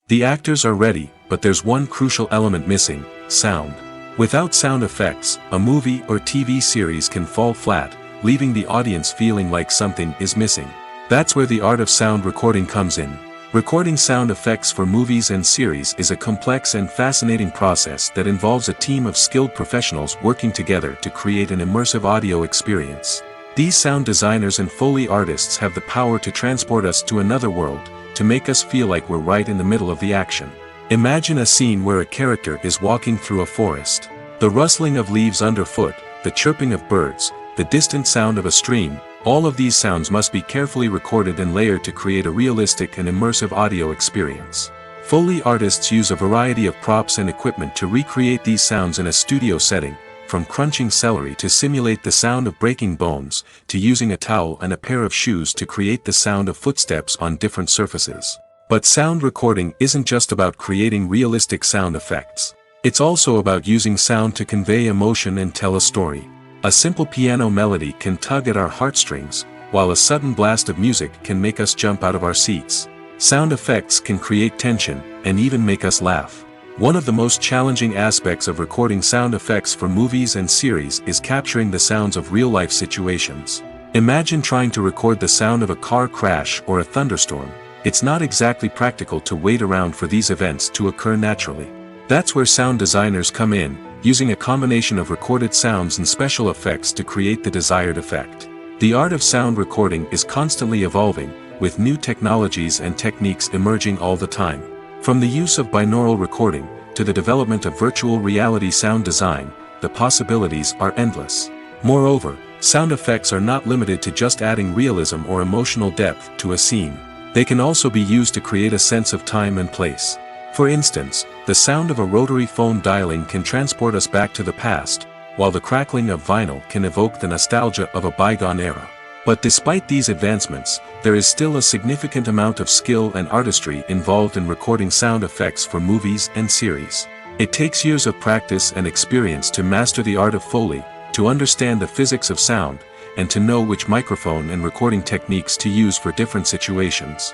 The actors are ready, but there's one crucial element missing: sound. Without sound effects, a movie or TV series can fall flat, leaving the audience feeling like something is missing. That's where the art of sound recording comes in. Recording sound effects for movies and series is a complex and fascinating process that involves a team of skilled professionals working together to create an immersive audio experience. These sound designers and Foley artists have the power to transport us to another world, to make us feel like we're right in the middle of the action. Imagine a scene where a character is walking through a forest. The rustling of leaves underfoot, the chirping of birds, the distant sound of a stream, all of these sounds must be carefully recorded and layered to create a realistic and immersive audio experience. Foley artists use a variety of props and equipment to recreate these sounds in a studio setting, from crunching celery to simulate the sound of breaking bones, to using a towel and a pair of shoes to create the sound of footsteps on different surfaces. But sound recording isn't just about creating realistic sound effects. It's also about using sound to convey emotion and tell a story. A simple piano melody can tug at our heartstrings, while a sudden blast of music can make us jump out of our seats. Sound effects can create tension, and even make us laugh. One of the most challenging aspects of recording sound effects for movies and series is capturing the sounds of real-life situations. Imagine trying to record the sound of a car crash or a thunderstorm. It's not exactly practical to wait around for these events to occur naturally. That's where sound designers come in, using a combination of recorded sounds and special effects to create the desired effect. The art of sound recording is constantly evolving, with new technologies and techniques emerging all the time. From the use of binaural recording, to the development of virtual reality sound design, the possibilities are endless. Moreover, sound effects are not limited to just adding realism or emotional depth to a scene. They can also be used to create a sense of time and place. For instance, the sound of a rotary phone dialing can transport us back to the past, while the crackling of vinyl can evoke the nostalgia of a bygone era. But despite these advancements, there is still a significant amount of skill and artistry involved in recording sound effects for movies and series. It takes years of practice and experience to master the art of Foley, to understand the physics of sound, and to know which microphone and recording techniques to use for different situations.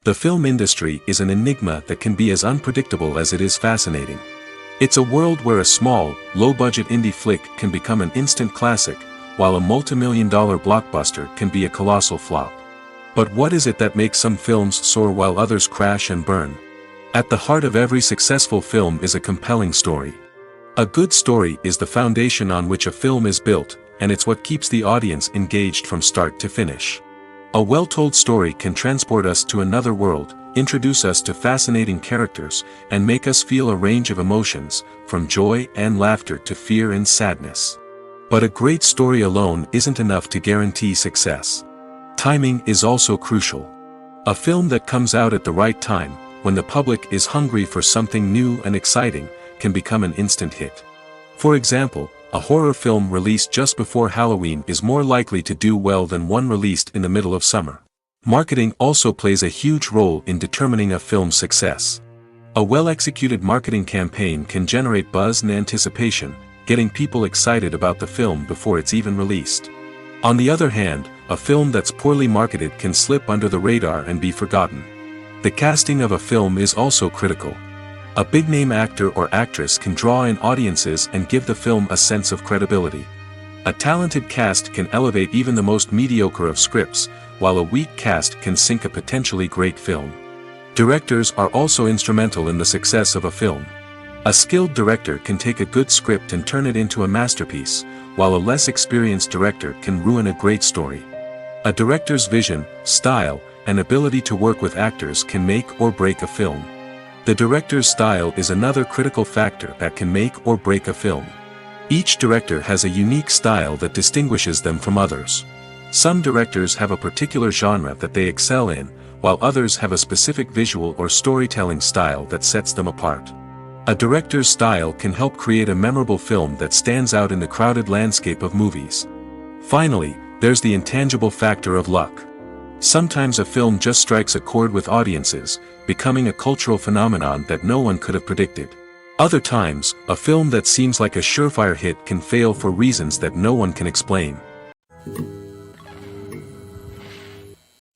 The film industry is an enigma that can be as unpredictable as it is fascinating. It's a world where a small, low-budget indie flick can become an instant classic, while a multi-million-dollar blockbuster can be a colossal flop. But what is it that makes some films soar while others crash and burn? At the heart of every successful film is a compelling story. A good story is the foundation on which a film is built, and it's what keeps the audience engaged from start to finish. A well-told story can transport us to another world, introduce us to fascinating characters, and make us feel a range of emotions, from joy and laughter to fear and sadness. But a great story alone isn't enough to guarantee success. Timing is also crucial. A film that comes out at the right time, when the public is hungry for something new and exciting, can become an instant hit. For example, a horror film released just before Halloween is more likely to do well than one released in the middle of summer. Marketing also plays a huge role in determining a film's success. A well-executed marketing campaign can generate buzz and anticipation, getting people excited about the film before it's even released. On the other hand, a film that's poorly marketed can slip under the radar and be forgotten. The casting of a film is also critical. A big-name actor or actress can draw in audiences and give the film a sense of credibility. A talented cast can elevate even the most mediocre of scripts, while a weak cast can sink a potentially great film. Directors are also instrumental in the success of a film. A skilled director can take a good script and turn it into a masterpiece, while a less experienced director can ruin a great story. A director's vision, style, and ability to work with actors can make or break a film. The director's style is another critical factor that can make or break a film. Each director has a unique style that distinguishes them from others. Some directors have a particular genre that they excel in, while others have a specific visual or storytelling style that sets them apart. A director's style can help create a memorable film that stands out in the crowded landscape of movies. Finally, there's the intangible factor of luck. Sometimes a film just strikes a chord with audiences, becoming a cultural phenomenon that no one could have predicted. Other times, a film that seems like a surefire hit can fail for reasons that no one can explain.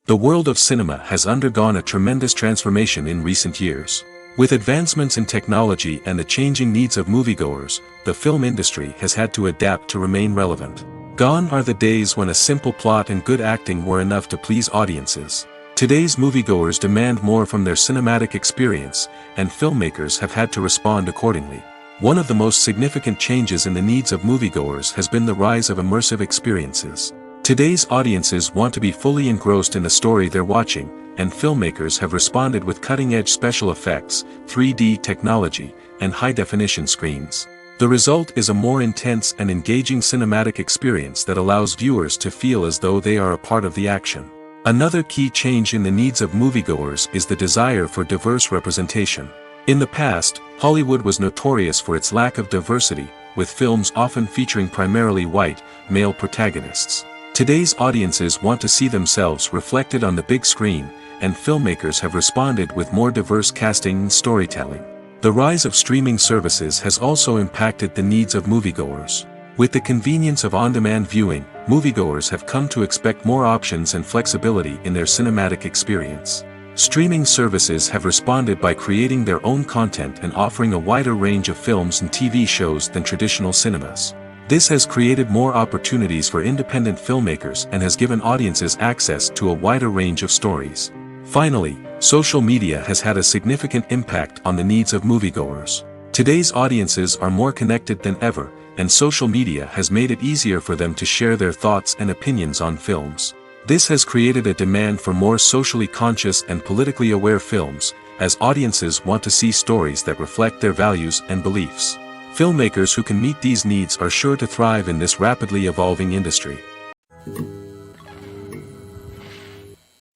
The world of cinema has undergone a tremendous transformation in recent years. With advancements in technology and the changing needs of moviegoers, the film industry has had to adapt to remain relevant. Gone are the days when a simple plot and good acting were enough to please audiences. Today's moviegoers demand more from their cinematic experience, and filmmakers have had to respond accordingly. One of the most significant changes in the needs of moviegoers has been the rise of immersive experiences. Today's audiences want to be fully engrossed in the story they're watching, and filmmakers have responded with cutting-edge special effects, 3D technology, and high-definition screens. The result is a more intense and engaging cinematic experience that allows viewers to feel as though they are a part of the action. Another key change in the needs of moviegoers is the desire for diverse representation. In the past, Hollywood was notorious for its lack of diversity, with films often featuring primarily white, male protagonists. Today's audiences want to see themselves reflected on the big screen, and filmmakers have responded with more diverse casting and storytelling. The rise of streaming services has also impacted the needs of moviegoers. With the convenience of on-demand viewing, moviegoers have come to expect more options and flexibility in their cinematic experience. Streaming services have responded by creating their own content and offering a wider range of films and TV shows than traditional cinemas. This has created more opportunities for independent filmmakers and has given audiences access to a wider range of stories. Finally, social media has had a significant impact on the needs of moviegoers. Today's audiences are more connected than ever, and social media has made it easier for them to share their thoughts and opinions on films. This has created a demand for more socially conscious and politically aware films, as audiences want to see stories that reflect their values and beliefs. Filmmakers who can meet these needs are sure to thrive in this rapidly evolving industry.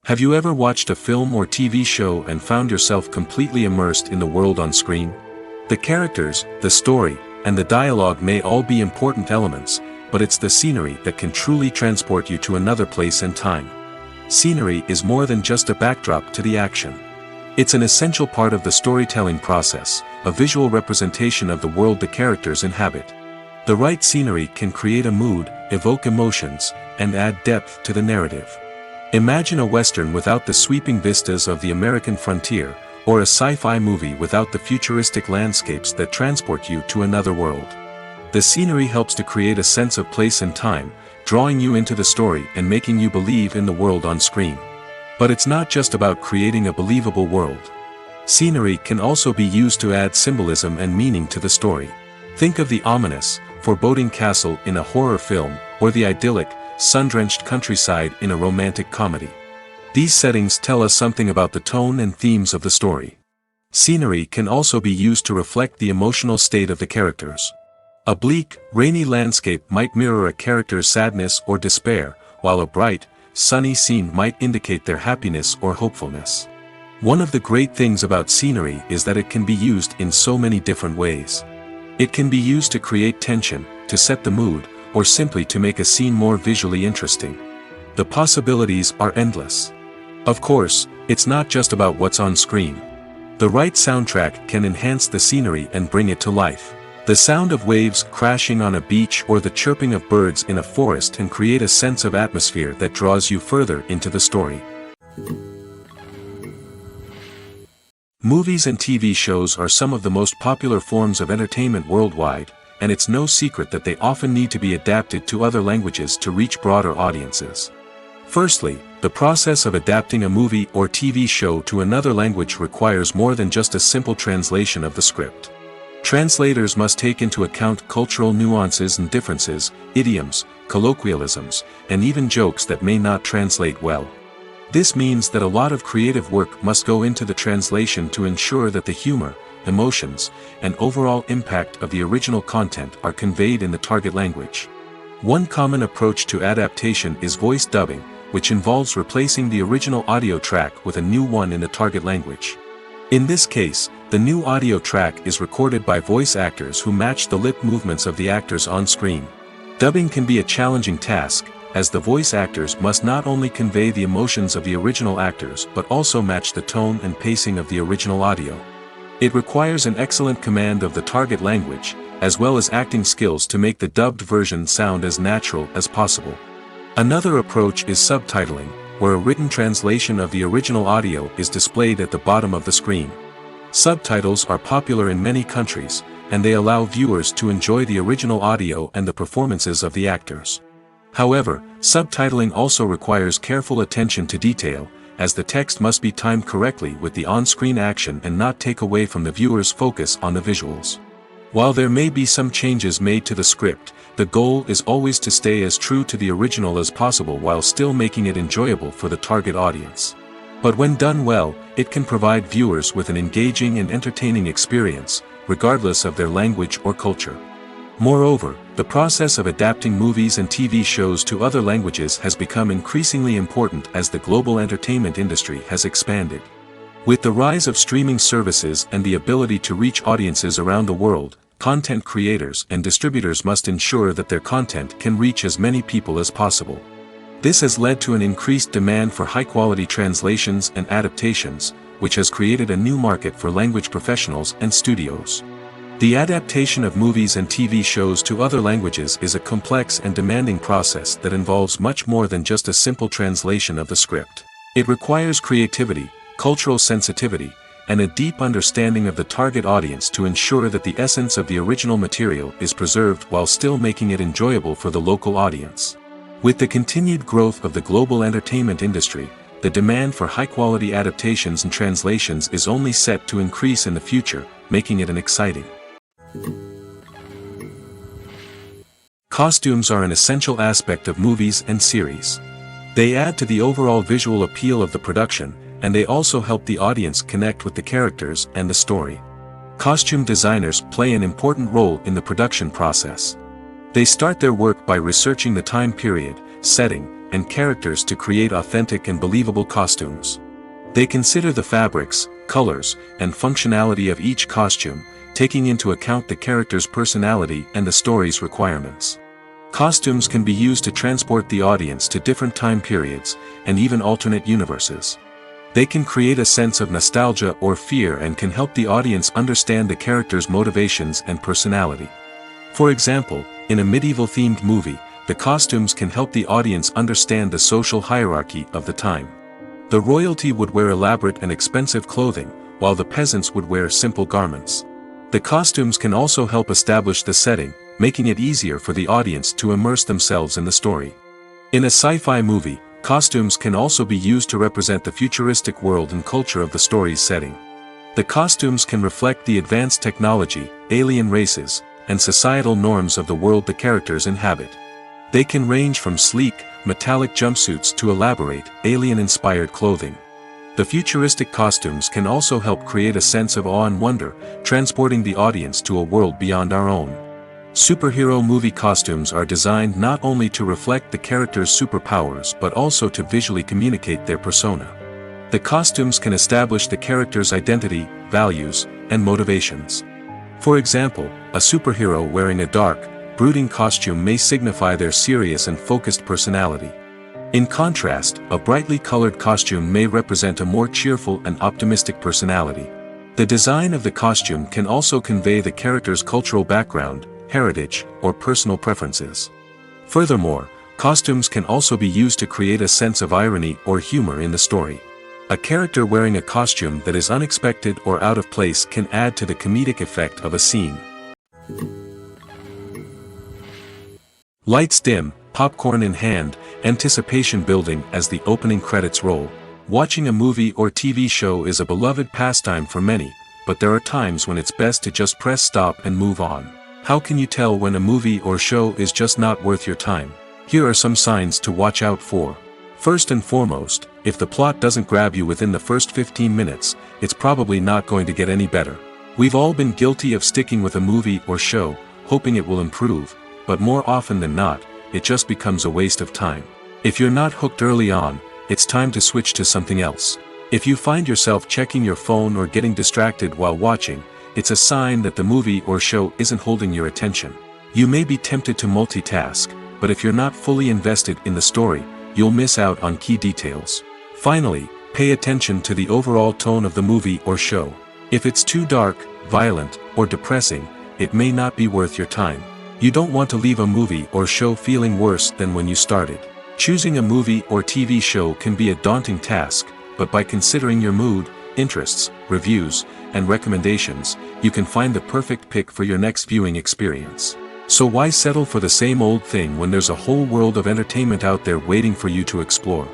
Have you ever watched a film or TV show and found yourself completely immersed in the world on screen? The characters, the story, and the dialogue may all be important elements, but it's the scenery that can truly transport you to another place and time. Scenery is more than just a backdrop to the action. It's an essential part of the storytelling process, a visual representation of the world the characters inhabit. The right scenery can create a mood, evoke emotions, and add depth to the narrative. Imagine a Western without the sweeping vistas of the American frontier, or a sci-fi movie without the futuristic landscapes that transport you to another world. The scenery helps to create a sense of place and time, drawing you into the story and making you believe in the world on screen. But it's not just about creating a believable world. Scenery can also be used to add symbolism and meaning to the story. Think of the ominous, foreboding castle in a horror film, or the idyllic, sun-drenched countryside in a romantic comedy. These settings tell us something about the tone and themes of the story. Scenery can also be used to reflect the emotional state of the characters. A bleak, rainy landscape might mirror a character's sadness or despair, while a bright, sunny scene might indicate their happiness or hopefulness. One of the great things about scenery is that it can be used in so many different ways. It can be used to create tension, to set the mood, or simply to make a scene more visually interesting. The possibilities are endless. Of course, it's not just about what's on screen. The right soundtrack can enhance the scenery and bring it to life. The sound of waves crashing on a beach or the chirping of birds in a forest can create a sense of atmosphere that draws you further into the story. Movies and TV shows are some of the most popular forms of entertainment worldwide, and it's no secret that they often need to be adapted to other languages to reach broader audiences. Firstly, the process of adapting a movie or TV show to another language requires more than just a simple translation of the script. Translators must take into account cultural nuances and differences, idioms, colloquialisms, and even jokes that may not translate well. This means that a lot of creative work must go into the translation to ensure that the humor, emotions, and overall impact of the original content are conveyed in the target language. One common approach to adaptation is voice dubbing, which involves replacing the original audio track with a new one in the target language. In this case, the new audio track is recorded by voice actors who match the lip movements of the actors on screen. Dubbing can be a challenging task, as the voice actors must not only convey the emotions of the original actors but also match the tone and pacing of the original audio. It requires an excellent command of the target language, as well as acting skills to make the dubbed version sound as natural as possible. Another approach is subtitling, where a written translation of the original audio is displayed at the bottom of the screen. Subtitles are popular in many countries, and they allow viewers to enjoy the original audio and the performances of the actors. However, subtitling also requires careful attention to detail, as the text must be timed correctly with the on-screen action and not take away from the viewer's focus on the visuals. While there may be some changes made to the script, the goal is always to stay as true to the original as possible while still making it enjoyable for the target audience. But when done well, it can provide viewers with an engaging and entertaining experience, regardless of their language or culture. Moreover, the process of adapting movies and TV shows to other languages has become increasingly important as the global entertainment industry has expanded. With the rise of streaming services and the ability to reach audiences around the world, content creators and distributors must ensure that their content can reach as many people as possible. This has led to an increased demand for high-quality translations and adaptations, which has created a new market for language professionals and studios. The adaptation of movies and TV shows to other languages is a complex and demanding process that involves much more than just a simple translation of the script. It requires creativity, cultural sensitivity, and a deep understanding of the target audience to ensure that the essence of the original material is preserved while still making it enjoyable for the local audience. With the continued growth of the global entertainment industry, the demand for high-quality adaptations and translations is only set to increase in the future, making it an exciting. Costumes are an essential aspect of movies and series. They add to the overall visual appeal of the production, and they also help the audience connect with the characters and the story. Costume designers play an important role in the production process. They start their work by researching the time period, setting, and characters to create authentic and believable costumes. They consider the fabrics, colors, and functionality of each costume, taking into account the character's personality and the story's requirements. Costumes can be used to transport the audience to different time periods, and even alternate universes. They can create a sense of nostalgia or fear and can help the audience understand the character's motivations and personality. For example, in a medieval-themed movie, the costumes can help the audience understand the social hierarchy of the time. The royalty would wear elaborate and expensive clothing, while the peasants would wear simple garments. The costumes can also help establish the setting, making it easier for the audience to immerse themselves in the story. In a sci-fi movie, costumes can also be used to represent the futuristic world and culture of the story's setting. The costumes can reflect the advanced technology, alien races, and societal norms of the world the characters inhabit. They can range from sleek, metallic jumpsuits to elaborate, alien-inspired clothing. The futuristic costumes can also help create a sense of awe and wonder, transporting the audience to a world beyond our own. Superhero movie costumes are designed not only to reflect the character's superpowers but also to visually communicate their persona. The costumes can establish the character's identity, values, and motivations. For example, a superhero wearing a dark, brooding costume may signify their serious and focused personality. In contrast, a brightly colored costume may represent a more cheerful and optimistic personality. The design of the costume can also convey the character's cultural background, heritage, or personal preferences. Furthermore, costumes can also be used to create a sense of irony or humor in the story. A character wearing a costume that is unexpected or out of place can add to the comedic effect of a scene. Lights dim, popcorn in hand, anticipation building as the opening credits roll. Watching a movie or TV show is a beloved pastime for many, but there are times when it's best to just press stop and move on. How can you tell when a movie or show is just not worth your time? Here are some signs to watch out for. First and foremost, if the plot doesn't grab you within the first 15 minutes, it's probably not going to get any better. We've all been guilty of sticking with a movie or show, hoping it will improve, but more often than not, it just becomes a waste of time. If you're not hooked early on, it's time to switch to something else. If you find yourself checking your phone or getting distracted while watching, it's a sign that the movie or show isn't holding your attention. You may be tempted to multitask, but if you're not fully invested in the story, you'll miss out on key details. Finally, pay attention to the overall tone of the movie or show. If it's too dark, violent, or depressing, it may not be worth your time. You don't want to leave a movie or show feeling worse than when you started. Choosing a movie or TV show can be a daunting task, but by considering your mood, interests, reviews, and recommendations, you can find the perfect pick for your next viewing experience. So why settle for the same old thing when there's a whole world of entertainment out there waiting for you to explore?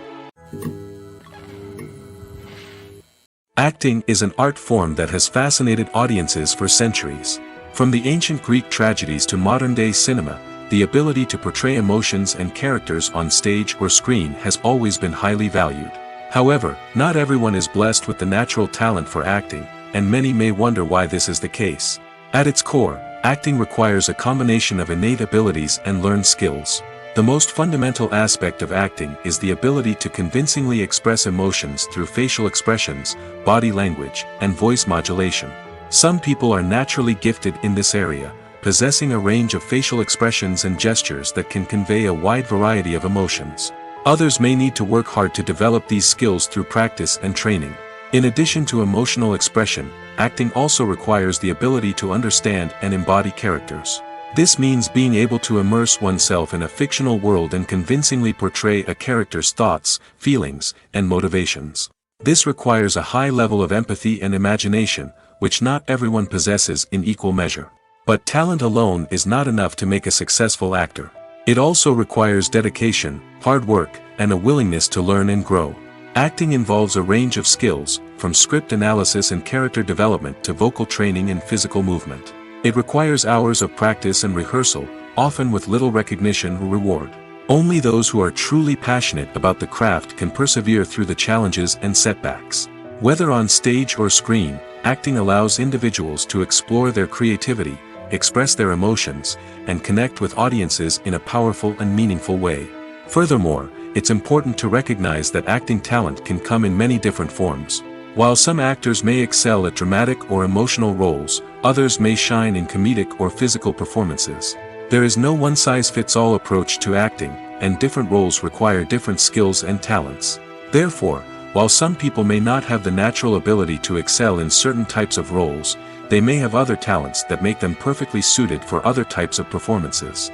Acting is an art form that has fascinated audiences for centuries. From the ancient Greek tragedies to modern-day cinema, the ability to portray emotions and characters on stage or screen has always been highly valued. However, not everyone is blessed with the natural talent for acting, and many may wonder why this is the case. At its core, acting requires a combination of innate abilities and learned skills. The most fundamental aspect of acting is the ability to convincingly express emotions through facial expressions, body language, and voice modulation. Some people are naturally gifted in this area, possessing a range of facial expressions and gestures that can convey a wide variety of emotions. Others may need to work hard to develop these skills through practice and training. In addition to emotional expression, acting also requires the ability to understand and embody characters. This means being able to immerse oneself in a fictional world and convincingly portray a character's thoughts, feelings, and motivations. This requires a high level of empathy and imagination, which not everyone possesses in equal measure. But talent alone is not enough to make a successful actor. It also requires dedication, hard work, and a willingness to learn and grow. Acting involves a range of skills, from script analysis and character development to vocal training and physical movement. It requires hours of practice and rehearsal, often with little recognition or reward. Only those who are truly passionate about the craft can persevere through the challenges and setbacks. Whether on stage or screen, acting allows individuals to explore their creativity, express their emotions, and connect with audiences in a powerful and meaningful way. Furthermore, it's important to recognize that acting talent can come in many different forms. While some actors may excel at dramatic or emotional roles, others may shine in comedic or physical performances. There is no one-size-fits-all approach to acting, and different roles require different skills and talents. Therefore, while some people may not have the natural ability to excel in certain types of roles, they may have other talents that make them perfectly suited for other types of performances.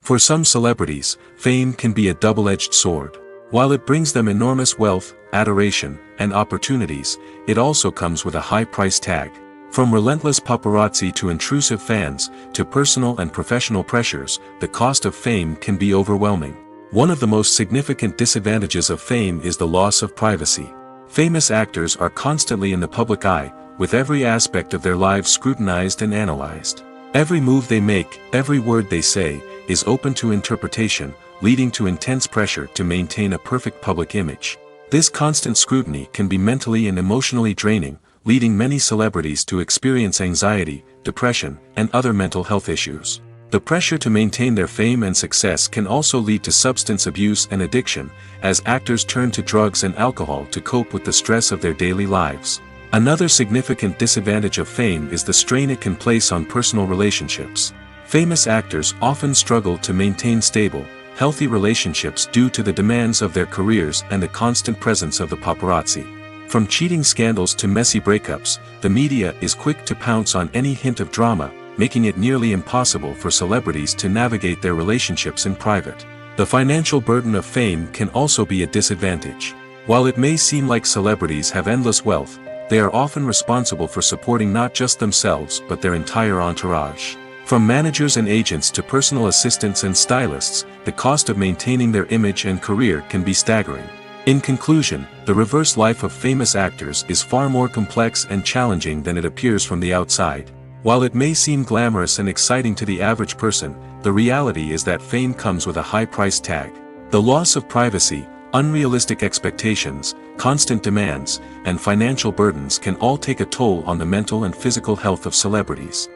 For some celebrities, fame can be a double-edged sword. While it brings them enormous wealth, adoration, and opportunities, it also comes with a high price tag. From relentless paparazzi to intrusive fans, to personal and professional pressures, the cost of fame can be overwhelming. One of the most significant disadvantages of fame is the loss of privacy. Famous actors are constantly in the public eye, with every aspect of their lives scrutinized and analyzed. Every move they make, every word they say, is open to interpretation, leading to intense pressure to maintain a perfect public image. This constant scrutiny can be mentally and emotionally draining, leading many celebrities to experience anxiety, depression, and other mental health issues. The pressure to maintain their fame and success can also lead to substance abuse and addiction, as actors turn to drugs and alcohol to cope with the stress of their daily lives. Another significant disadvantage of fame is the strain it can place on personal relationships. Famous actors often struggle to maintain stable, healthy relationships due to the demands of their careers and the constant presence of the paparazzi. From cheating scandals to messy breakups, the media is quick to pounce on any hint of drama, making it nearly impossible for celebrities to navigate their relationships in private. The financial burden of fame can also be a disadvantage. While it may seem like celebrities have endless wealth, they are often responsible for supporting not just themselves but their entire entourage. From managers and agents to personal assistants and stylists, the cost of maintaining their image and career can be staggering. In conclusion, the reverse life of famous actors is far more complex and challenging than it appears from the outside. While it may seem glamorous and exciting to the average person, the reality is that fame comes with a high price tag. The loss of privacy, unrealistic expectations, constant demands, and financial burdens can all take a toll on the mental and physical health of celebrities.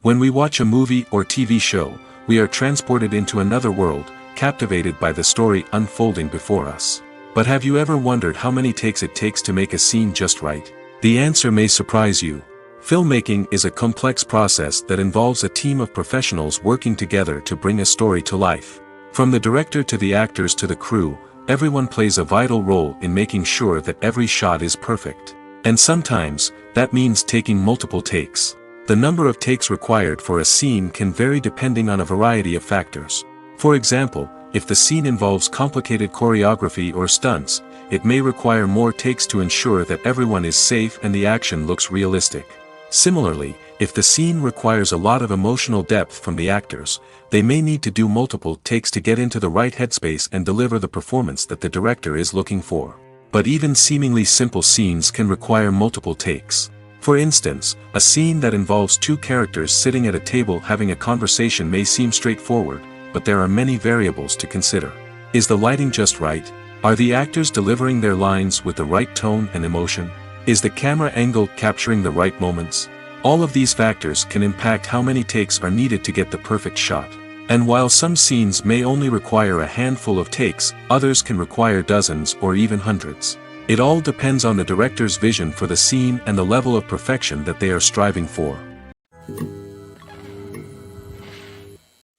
When we watch a movie or TV show, we are transported into another world, captivated by the story unfolding before us. But have you ever wondered how many takes it takes to make a scene just right? The answer may surprise you. Filmmaking is a complex process that involves a team of professionals working together to bring a story to life. From the director to the actors to the crew, everyone plays a vital role in making sure that every shot is perfect. And sometimes, that means taking multiple takes. The number of takes required for a scene can vary depending on a variety of factors. For example, if the scene involves complicated choreography or stunts, it may require more takes to ensure that everyone is safe and the action looks realistic. Similarly, if the scene requires a lot of emotional depth from the actors, they may need to do multiple takes to get into the right headspace and deliver the performance that the director is looking for. But even seemingly simple scenes can require multiple takes. For instance, a scene that involves two characters sitting at a table having a conversation may seem straightforward, but there are many variables to consider. Is the lighting just right? Are the actors delivering their lines with the right tone and emotion? Is the camera angle capturing the right moments? All of these factors can impact how many takes are needed to get the perfect shot. And while some scenes may only require a handful of takes, others can require dozens or even hundreds. It all depends on the director's vision for the scene and the level of perfection that they are striving for.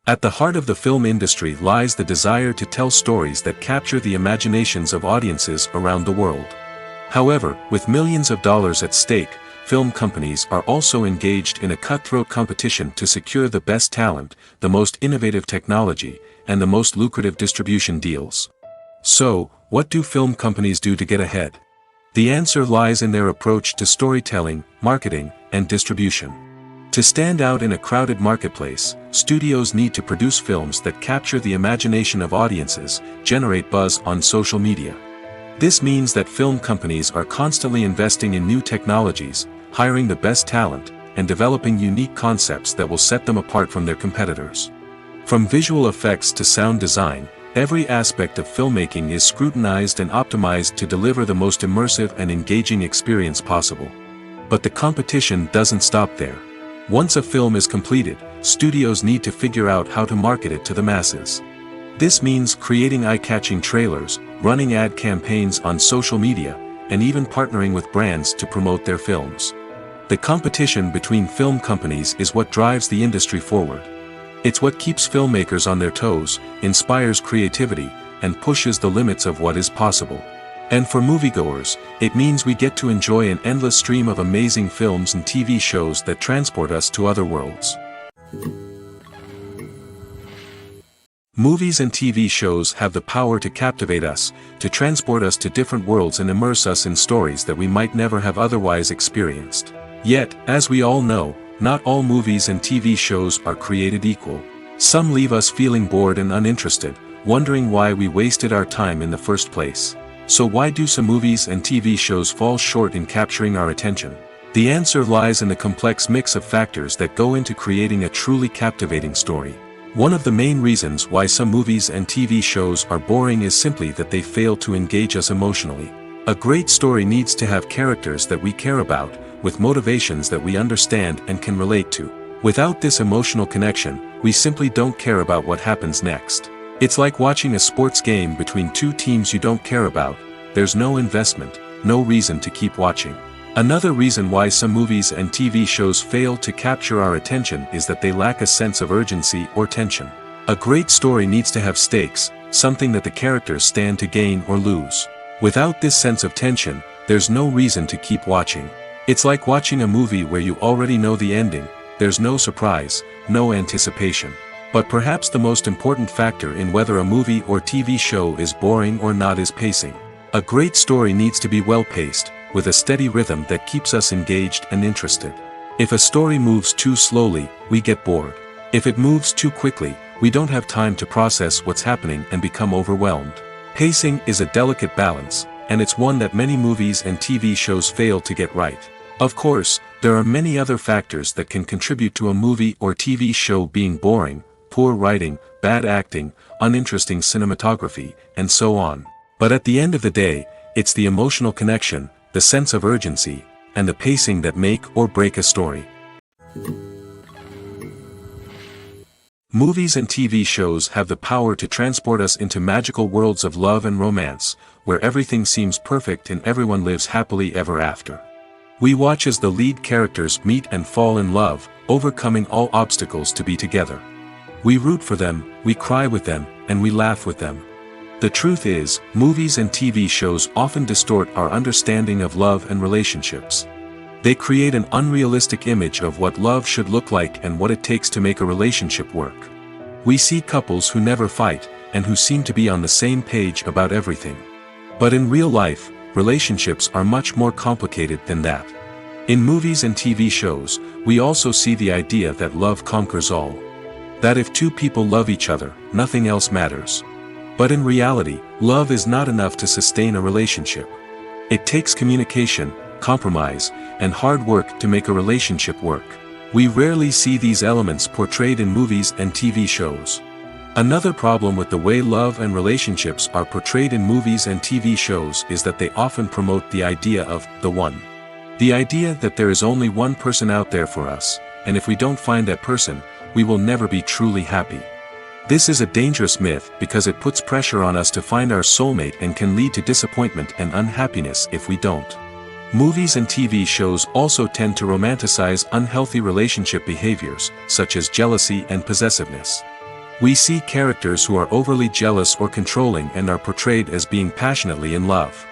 At the heart of the film industry lies the desire to tell stories that capture the imaginations of audiences around the world. However, with millions of dollars at stake, film companies are also engaged in a cutthroat competition to secure the best talent, the most innovative technology, and the most lucrative distribution deals. So, what do film companies do to get ahead? The answer lies in their approach to storytelling, marketing, and distribution. To stand out in a crowded marketplace, studios need to produce films that capture the imagination of audiences, generate buzz on social media. This means that film companies are constantly investing in new technologies, hiring the best talent, and developing unique concepts that will set them apart from their competitors. From visual effects to sound design, every aspect of filmmaking is scrutinized and optimized to deliver the most immersive and engaging experience possible. But the competition doesn't stop there. Once a film is completed, studios need to figure out how to market it to the masses. This means creating eye-catching trailers, running ad campaigns on social media, and even partnering with brands to promote their films. The competition between film companies is what drives the industry forward. It's what keeps filmmakers on their toes, inspires creativity, and pushes the limits of what is possible. And for moviegoers, it means we get to enjoy an endless stream of amazing films and TV shows that transport us to other worlds. Movies and TV shows have the power to captivate us, to transport us to different worlds and immerse us in stories that we might never have otherwise experienced. Yet, as we all know, not all movies and TV shows are created equal. Some leave us feeling bored and uninterested, wondering why we wasted our time in the first place. So why do some movies and TV shows fall short in capturing our attention? The answer lies in the complex mix of factors that go into creating a truly captivating story. One of the main reasons why some movies and TV shows are boring is simply that they fail to engage us emotionally. A great story needs to have characters that we care about, with motivations that we understand and can relate to. Without this emotional connection, we simply don't care about what happens next. It's like watching a sports game between two teams you don't care about. There's no investment, no reason to keep watching. Another reason why some movies and TV shows fail to capture our attention is that they lack a sense of urgency or tension. A great story needs to have stakes, something that the characters stand to gain or lose. Without this sense of tension, there's no reason to keep watching. It's like watching a movie where you already know the ending, there's no surprise, no anticipation. But perhaps the most important factor in whether a movie or TV show is boring or not is pacing. A great story needs to be well-paced, with a steady rhythm that keeps us engaged and interested. If a story moves too slowly, we get bored. If it moves too quickly, we don't have time to process what's happening and become overwhelmed. Pacing is a delicate balance, and it's one that many movies and TV shows fail to get right. Of course, there are many other factors that can contribute to a movie or TV show being boring: poor writing, bad acting, uninteresting cinematography, and so on. But at the end of the day, it's the emotional connection, the sense of urgency, and the pacing that make or break a story. Movies and TV shows have the power to transport us into magical worlds of love and romance, where everything seems perfect and everyone lives happily ever after. We watch as the lead characters meet and fall in love, overcoming all obstacles to be together. We root for them, we cry with them, and we laugh with them. The truth is, movies and TV shows often distort our understanding of love and relationships. They create an unrealistic image of what love should look like and what it takes to make a relationship work. We see couples who never fight, and who seem to be on the same page about everything. But in real life, relationships are much more complicated than that. In movies and TV shows, we also see the idea that love conquers all. That if two people love each other, nothing else matters. But in reality, love is not enough to sustain a relationship. It takes communication, compromise, and hard work to make a relationship work. We rarely see these elements portrayed in movies and TV shows. Another problem with the way love and relationships are portrayed in movies and TV shows is that they often promote the idea of the one. The idea that there is only one person out there for us, and if we don't find that person, we will never be truly happy. This is a dangerous myth because it puts pressure on us to find our soulmate and can lead to disappointment and unhappiness if we don't. Movies and TV shows also tend to romanticize unhealthy relationship behaviors, such as jealousy and possessiveness. We see characters who are overly jealous or controlling and are portrayed as being passionately in love.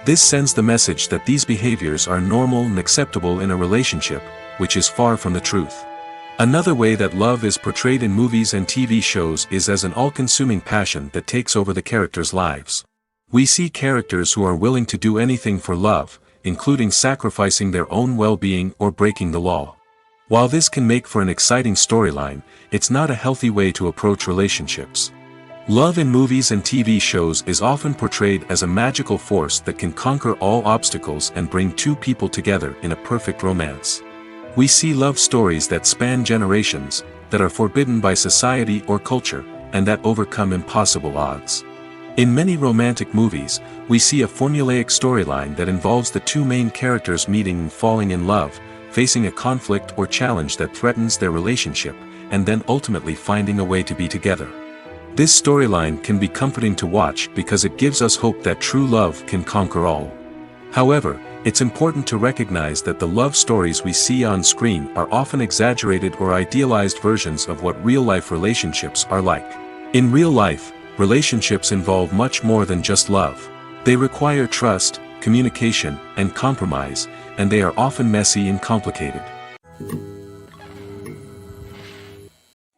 This sends the message that these behaviors are normal and acceptable in a relationship, which is far from the truth. Another way that love is portrayed in movies and TV shows is as an all-consuming passion that takes over the characters' lives. We see characters who are willing to do anything for love, including sacrificing their own well-being or breaking the law. While this can make for an exciting storyline, it's not a healthy way to approach relationships. Love in movies and TV shows is often portrayed as a magical force that can conquer all obstacles and bring two people together in a perfect romance. We see love stories that span generations, that are forbidden by society or culture, and that overcome impossible odds. In many romantic movies, we see a formulaic storyline that involves the two main characters meeting and falling in love, facing a conflict or challenge that threatens their relationship, and then ultimately finding a way to be together. This storyline can be comforting to watch because it gives us hope that true love can conquer all. However, it's important to recognize that the love stories we see on screen are often exaggerated or idealized versions of what real-life relationships are like. In real life, relationships involve much more than just love. They require trust, communication, and compromise, and they are often messy and complicated.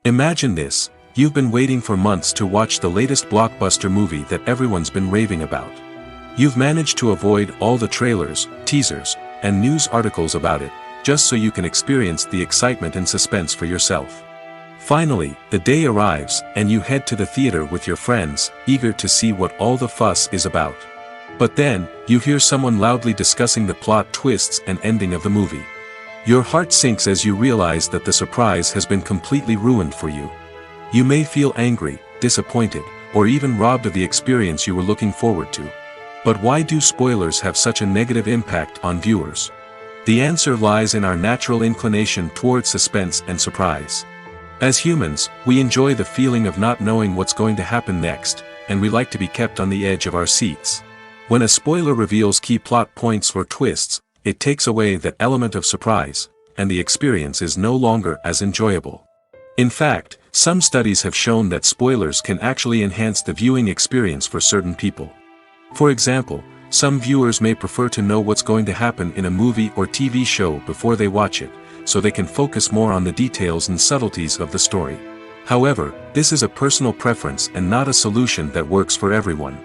Imagine this: you've been waiting for months to watch the latest blockbuster movie that everyone's been raving about. You've managed to avoid all the trailers, teasers, and news articles about it, just so you can experience the excitement and suspense for yourself. Finally, the day arrives, and you head to the theater with your friends, eager to see what all the fuss is about. But then, you hear someone loudly discussing the plot twists and ending of the movie. Your heart sinks as you realize that the surprise has been completely ruined for you. You may feel angry, disappointed, or even robbed of the experience you were looking forward to. But why do spoilers have such a negative impact on viewers? The answer lies in our natural inclination towards suspense and surprise. As humans, we enjoy the feeling of not knowing what's going to happen next, and we like to be kept on the edge of our seats. When a spoiler reveals key plot points or twists, it takes away that element of surprise, and the experience is no longer as enjoyable. In fact, some studies have shown that spoilers can actually enhance the viewing experience for certain people. For example, some viewers may prefer to know what's going to happen in a movie or TV show before they watch it, so they can focus more on the details and subtleties of the story. However, this is a personal preference and not a solution that works for everyone.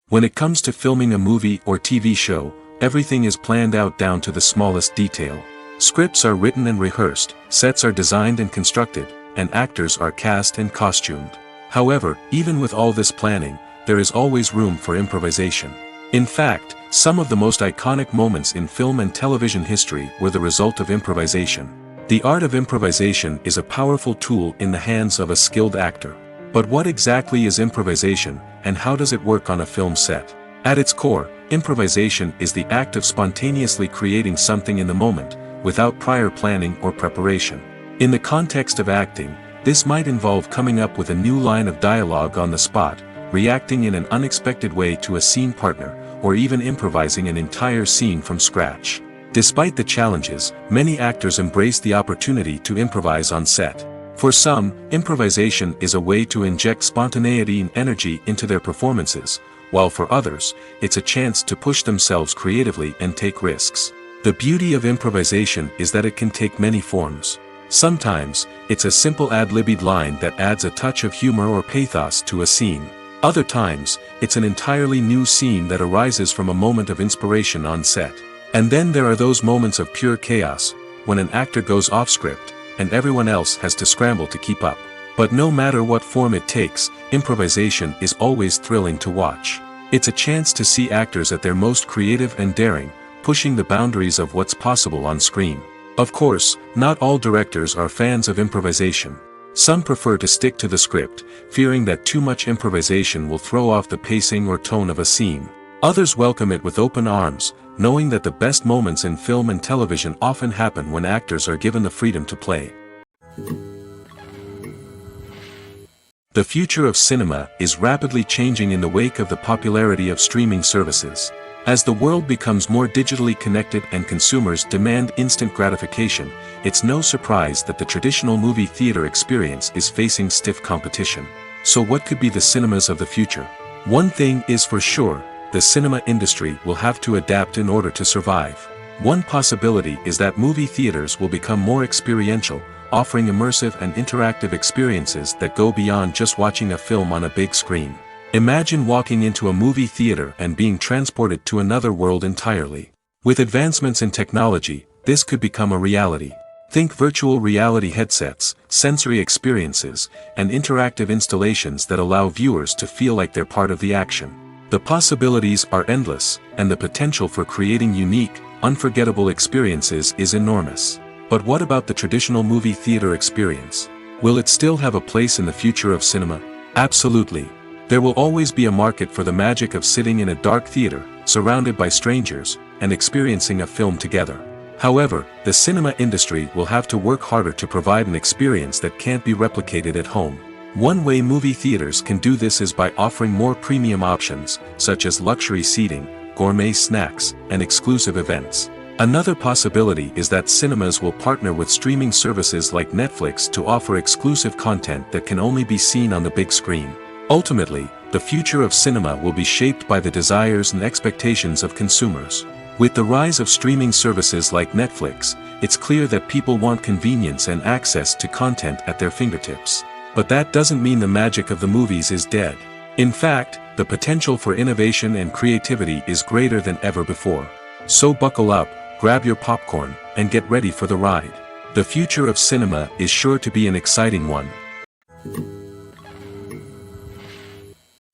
When it comes to filming a movie or TV show, everything is planned out down to the smallest detail. Scripts are written and rehearsed, sets are designed and constructed, and actors are cast and costumed. However, even with all this planning, there is always room for improvisation. In fact, some of the most iconic moments in film and television history were the result of improvisation. The art of improvisation is a powerful tool in the hands of a skilled actor. But what exactly is improvisation, and how does it work on a film set? At its core, improvisation is the act of spontaneously creating something in the moment, without prior planning or preparation. In the context of acting, this might involve coming up with a new line of dialogue on the spot, reacting in an unexpected way to a scene partner, or even improvising an entire scene from scratch. Despite the challenges, many actors embrace the opportunity to improvise on set. For some, improvisation is a way to inject spontaneity and energy into their performances, while for others, it's a chance to push themselves creatively and take risks. The beauty of improvisation is that it can take many forms. Sometimes, it's a simple ad-libbed line that adds a touch of humor or pathos to a scene. Other times, it's an entirely new scene that arises from a moment of inspiration on set. And then there are those moments of pure chaos, when an actor goes off script, and everyone else has to scramble to keep up. But no matter what form it takes, improvisation is always thrilling to watch. It's a chance to see actors at their most creative and daring, pushing the boundaries of what's possible on screen. Of course, not all directors are fans of improvisation. Some prefer to stick to the script, fearing that too much improvisation will throw off the pacing or tone of a scene. Others welcome it with open arms, knowing that the best moments in film and television often happen when actors are given the freedom to play. The future of cinema is rapidly changing in the wake of the popularity of streaming services. As the world becomes more digitally connected and consumers demand instant gratification, it's no surprise that the traditional movie theater experience is facing stiff competition. So what could be the cinemas of the future? One thing is for sure, the cinema industry will have to adapt in order to survive. One possibility is that movie theaters will become more experiential, offering immersive and interactive experiences that go beyond just watching a film on a big screen. Imagine walking into a movie theater and being transported to another world entirely. With advancements in technology, this could become a reality. Think virtual reality headsets, sensory experiences, and interactive installations that allow viewers to feel like they're part of the action. The possibilities are endless, and the potential for creating unique, unforgettable experiences is enormous. But what about the traditional movie theater experience? Will it still have a place in the future of cinema? Absolutely. There will always be a market for the magic of sitting in a dark theater, surrounded by strangers, and experiencing a film together. However, the cinema industry will have to work harder to provide an experience that can't be replicated at home. One way movie theaters can do this is by offering more premium options, such as luxury seating, gourmet snacks, and exclusive events. Another possibility is that cinemas will partner with streaming services like Netflix to offer exclusive content that can only be seen on the big screen. Ultimately, the future of cinema will be shaped by the desires and expectations of consumers. With the rise of streaming services like Netflix, it's clear that people want convenience and access to content at their fingertips. But that doesn't mean the magic of the movies is dead. In fact, the potential for innovation and creativity is greater than ever before. So buckle up, grab your popcorn, and get ready for the ride. The future of cinema is sure to be an exciting one.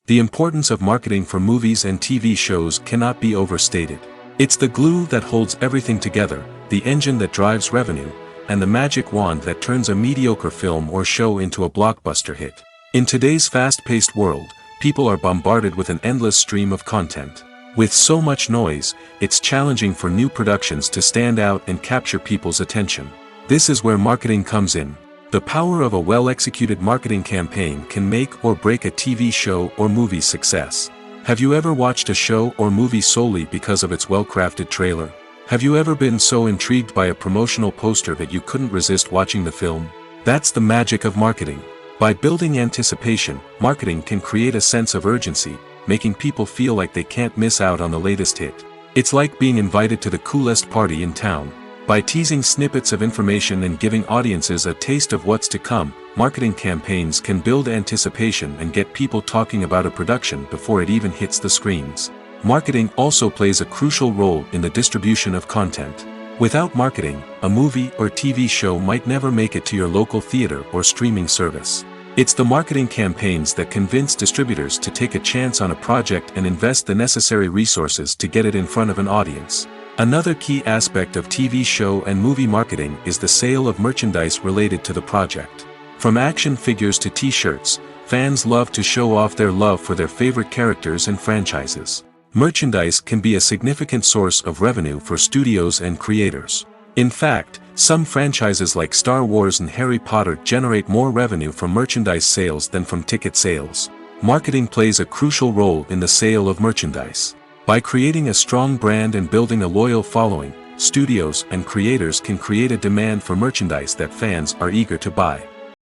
The importance of marketing for movies and TV shows cannot be overstated. It's the glue that holds everything together, the engine that drives revenue, and the magic wand that turns a mediocre film or show into a blockbuster hit. In today's fast-paced world, people are bombarded with an endless stream of content. With so much noise, it's challenging for new productions to stand out and capture people's attention. This is where marketing comes in. The power of a well-executed marketing campaign can make or break a TV show or movie's success. Have you ever watched a show or movie solely because of its well-crafted trailer? Have you ever been so intrigued by a promotional poster that you couldn't resist watching the film? That's the magic of marketing. By building anticipation, marketing can create a sense of urgency, making people feel like they can't miss out on the latest hit. It's like being invited to the coolest party in town. By teasing snippets of information and giving audiences a taste of what's to come, marketing campaigns can build anticipation and get people talking about a production before it even hits the screens. Marketing also plays a crucial role in the distribution of content. Without marketing, a movie or TV show might never make it to your local theater or streaming service. It's the marketing campaigns that convince distributors to take a chance on a project and invest the necessary resources to get it in front of an audience. Another key aspect of TV show and movie marketing is the sale of merchandise related to the project. From action figures to t-shirts, fans love to show off their love for their favorite characters and franchises. Merchandise can be a significant source of revenue for studios and creators. In fact, some franchises like Star Wars and Harry Potter generate more revenue from merchandise sales than from ticket sales. Marketing plays a crucial role in the sale of merchandise. By creating a strong brand and building a loyal following, studios and creators can create a demand for merchandise that fans are eager to buy.